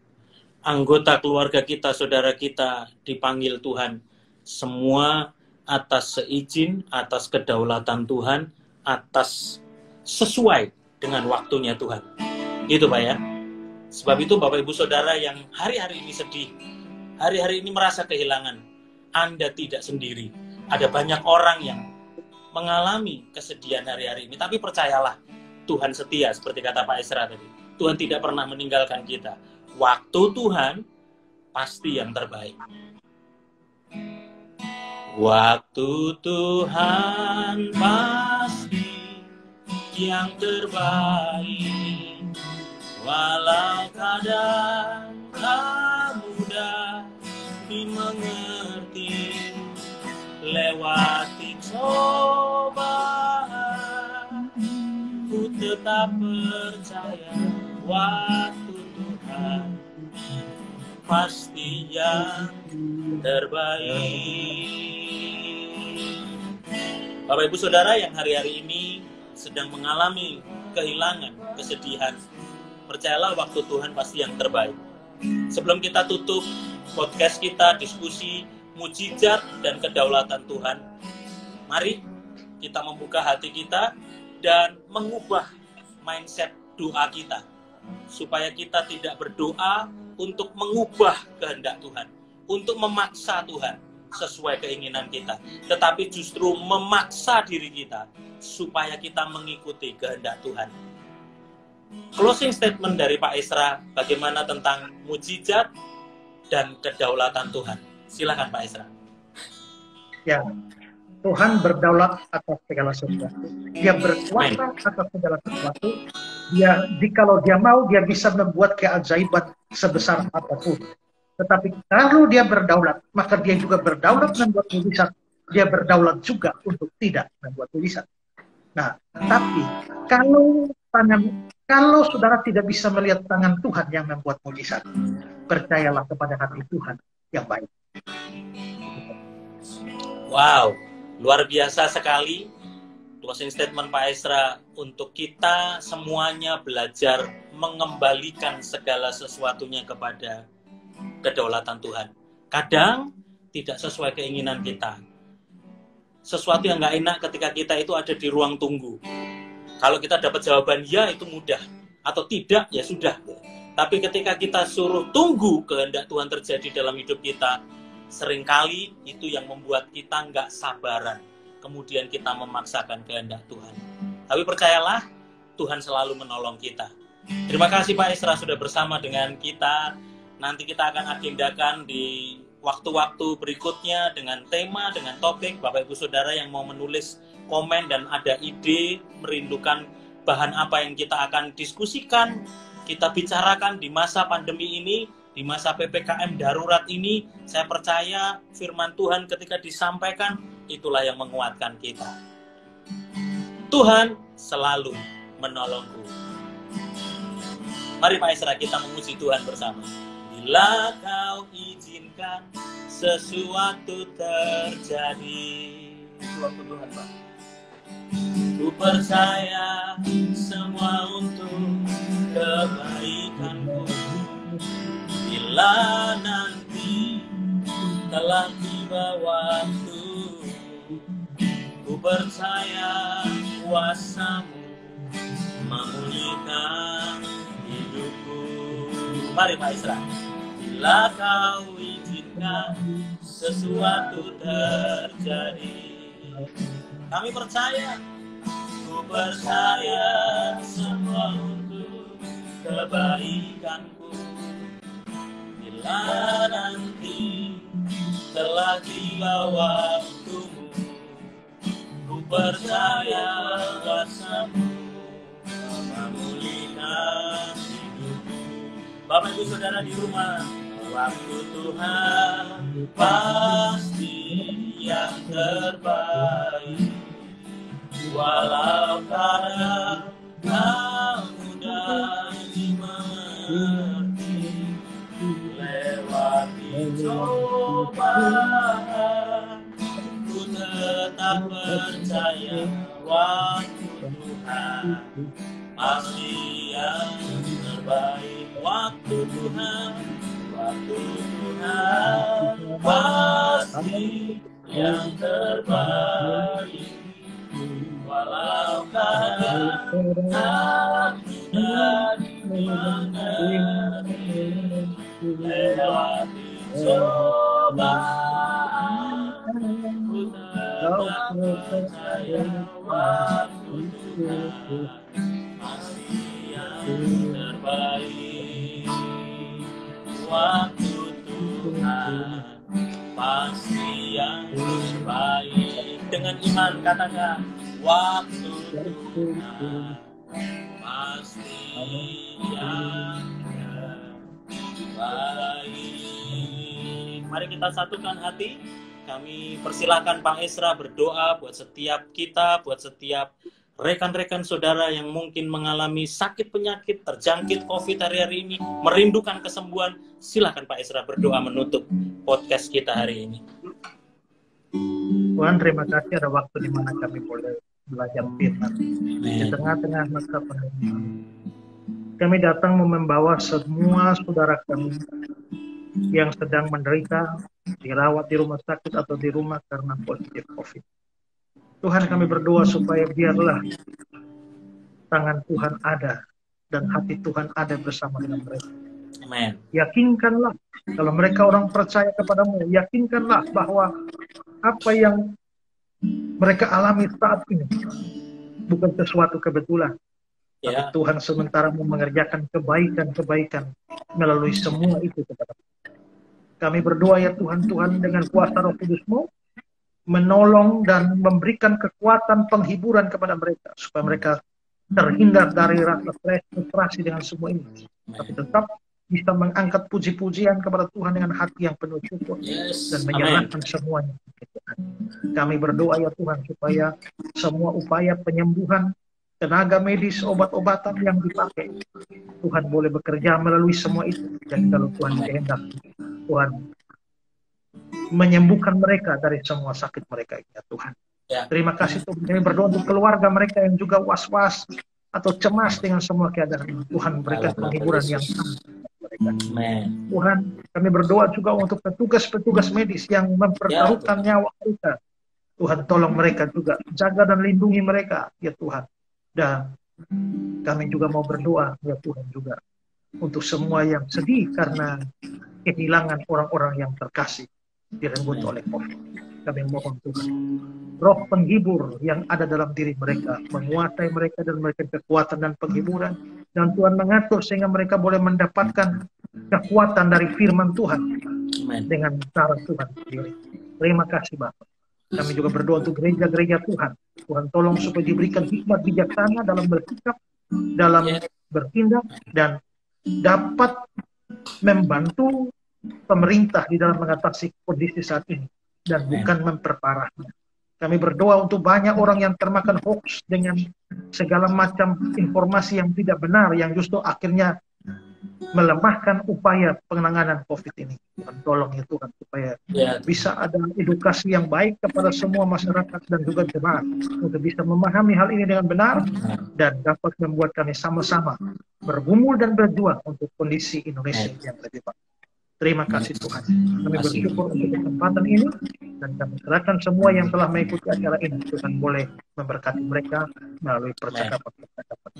anggota keluarga kita, saudara kita dipanggil Tuhan, semua atas seizin, atas kedaulatan Tuhan, atas sesuai dengan waktunya Tuhan. Gitu Pak ya. Sebab itu Bapak Ibu Saudara yang hari-hari ini sedih, hari-hari ini merasa kehilangan, Anda tidak sendiri. Ada banyak orang yang mengalami kesedihan hari-hari ini, tapi percayalah, Tuhan setia, seperti kata Pak Esra tadi. Tuhan tidak pernah meninggalkan kita. Waktu Tuhan pasti yang terbaik. Waktu Tuhan pasti yang terbaik. Walau kadang tak mudah dimengerti, lewati cobaan, ku tetap percaya waktu Tuhan pasti yang terbaik. Bapak Ibu Saudara yang hari-hari ini sedang mengalami kehilangan, kesedihan, percayalah waktu Tuhan pasti yang terbaik. Sebelum kita tutup podcast kita, diskusi mujizat dan kedaulatan Tuhan, mari kita membuka hati kita dan mengubah mindset doa kita, supaya kita tidak berdoa untuk mengubah kehendak Tuhan, untuk memaksa Tuhan sesuai keinginan kita, tetapi justru memaksa diri kita supaya kita mengikuti kehendak Tuhan. Closing statement dari Pak Esra, bagaimana tentang mujizat dan kedaulatan Tuhan? Silakan Pak Esra. Ya, Tuhan berdaulat atas segala sesuatu. Dia berkuasa atas segala sesuatu. Jikalau dia mau, dia bisa membuat keajaiban sebesar apapun. Tetapi kalau dia berdaulat, maka dia juga berdaulat membuat mujizat. Dia berdaulat juga untuk tidak membuat mujizat. Nah, tapi kalau saudara tidak bisa melihat tangan Tuhan yang membuat mujizat, percayalah kepada hati Tuhan yang baik. Wow, luar biasa sekali closing statement Pak Esra untuk kita semuanya belajar mengembalikan segala sesuatunya kepada kedaulatan Tuhan. Kadang tidak sesuai keinginan kita. Sesuatu yang nggak enak ketika kita itu ada di ruang tunggu. Kalau kita dapat jawaban ya, itu mudah. Atau tidak, ya sudah. Tapi ketika kita suruh tunggu kehendak Tuhan terjadi dalam hidup kita, seringkali itu yang membuat kita nggak sabaran. Kemudian kita memaksakan kehendak Tuhan. Tapi percayalah, Tuhan selalu menolong kita. Terima kasih Pak Esra sudah bersama dengan kita. Nanti kita akan agendakan di waktu-waktu berikutnya dengan tema, dengan topik. Bapak Ibu Saudara yang mau menulis komen dan ada ide, merindukan bahan apa yang kita akan diskusikan, kita bicarakan di masa pandemi ini, di masa PPKM darurat ini, saya percaya firman Tuhan ketika disampaikan, itulah yang menguatkan kita. Tuhan selalu menolongku. Mari Pak Esra, kita memuji Tuhan bersama. Bila kau izinkan sesuatu terjadi, Waktu Tuhan, Pak. ku percaya semua untuk kebaikanku. Bila nanti telah tiba waktu, ku percaya kuasa-Mu memulihkan hidupku. Mari Pak Isra. Bila kau izinkan sesuatu terjadi, kami percaya, ku percaya semua untuk kebaikanku. Bila nanti telah tiba waktu-Mu, ku percaya kuasa-Mu memulihkan hidupku. Bapak Ibu Saudara di rumah, waktu Tuhan pasti yang terbaik. Walau kadang tak mudah dimengerti, lewati cobaan, ku tetap percaya waktu Tuhan pasti yang terbaik. Waktu Tuhan pasti yang terbaik. Walau kadang tak mudah dimengerti, lewati cobaan, ku tetap percaya waktu Tuhan pasti yang terbaik. Waktu Tuhan pasti yang terbaik. Dengan iman katakan, waktu Tuhan pasti yang terbaik. Mari kita satukan hati. Kami persilahkan Pak Esra berdoa buat setiap kita, buat setiap rekan-rekan saudara yang mungkin mengalami sakit penyakit, terjangkit COVID hari-hari ini, merindukan kesembuhan. Silakan Pak Esra berdoa menutup podcast kita hari ini. Tuhan, terima kasih ada waktu di mana kami boleh belajar firman. Di tengah-tengah masa pandemi, kami datang membawa semua saudara kami yang sedang menderita, dirawat di rumah sakit atau di rumah karena positif COVID. Tuhan, kami berdoa supaya biarlah tangan Tuhan ada dan hati Tuhan ada bersama dengan mereka. Amen. Yakinkanlah, kalau mereka orang percaya kepadamu, yakinkanlah bahwa apa yang mereka alami saat ini bukan sesuatu kebetulan. Tapi Tuhan sementara mau mengerjakan kebaikan-kebaikan melalui semua itu kepada kami. Berdoa ya Tuhan, Tuhan dengan kuasa Roh Kudus-Mu menolong dan memberikan kekuatan penghiburan kepada mereka supaya mereka terhindar dari rasa stres, frustrasi dengan semua ini, tapi tetap bisa mengangkat puji-pujian kepada Tuhan dengan hati yang penuh syukur dan menyerahkan semuanya. Kami berdoa ya Tuhan supaya semua upaya penyembuhan, tenaga medis, obat-obatan yang dipakai, Tuhan boleh bekerja melalui semua itu. Dan kalau Tuhan kehendak, Tuhan menyembuhkan mereka dari semua sakit mereka ya Tuhan. Terima kasih Tuhan. Kami berdoa untuk keluarga mereka yang juga was-was atau cemas dengan semua keadaan. Tuhan berikan penghiburan yang sama mereka. Tuhan, kami berdoa juga untuk petugas-petugas medis yang mempertaruhkan nyawa mereka. Tuhan tolong mereka juga, jaga dan lindungi mereka ya Tuhan. Dan kami juga mau berdoa ya Tuhan juga untuk semua yang sedih karena kehilangan orang-orang yang terkasih direnggut oleh COVID. Kami mohon Tuhan, roh penghibur yang ada dalam diri mereka menguasai mereka dan memberikan kekuatan dan penghiburan, dan Tuhan mengatur sehingga mereka boleh mendapatkan kekuatan dari firman Tuhan dengan cara Tuhan sendiri. Terima kasih Bapak. Kami juga berdoa untuk gereja-gereja Tuhan. Tuhan tolong supaya diberikan hikmat bijaksana dalam bersikap, dalam bertindak, dan dapat membantu pemerintah di dalam mengatasi kondisi saat ini dan bukan memperparahnya. Kami berdoa untuk banyak orang yang termakan hoax dengan segala macam informasi yang tidak benar, yang justru akhirnya melemahkan upaya penanganan COVID ini. Tuhan tolong ya Tuhan, supaya bisa ada edukasi yang baik kepada semua masyarakat dan juga jemaat untuk bisa memahami hal ini dengan benar dan dapat membuat kami sama-sama bergumul dan berjuang untuk kondisi Indonesia yang lebih baik. Terima kasih Tuhan. Kami bersyukur untuk kesempatan ini dan kami serahkan semua yang telah mengikuti acara ini. Tuhan boleh memberkati mereka melalui percakapan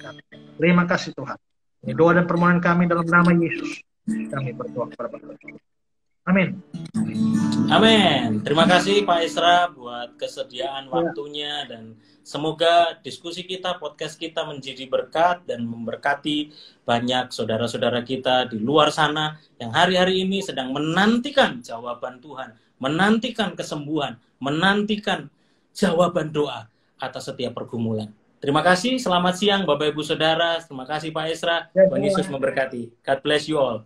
kami. Terima kasih Tuhan. Ini doa dan permohonan kami dalam nama Yesus. Kami berdoa kepada Bapa. Amin. Amin. Terima kasih Pak Esra buat kesediaan waktunya, dan semoga diskusi kita, podcast kita menjadi berkat dan memberkati banyak saudara-saudara kita di luar sana yang hari-hari ini sedang menantikan jawaban Tuhan, menantikan kesembuhan, menantikan jawaban doa atas setiap pergumulan. Terima kasih, selamat siang Bapak Ibu Saudara. Terima kasih Pak Esra. Tuhan Yesus memberkati. God bless you all.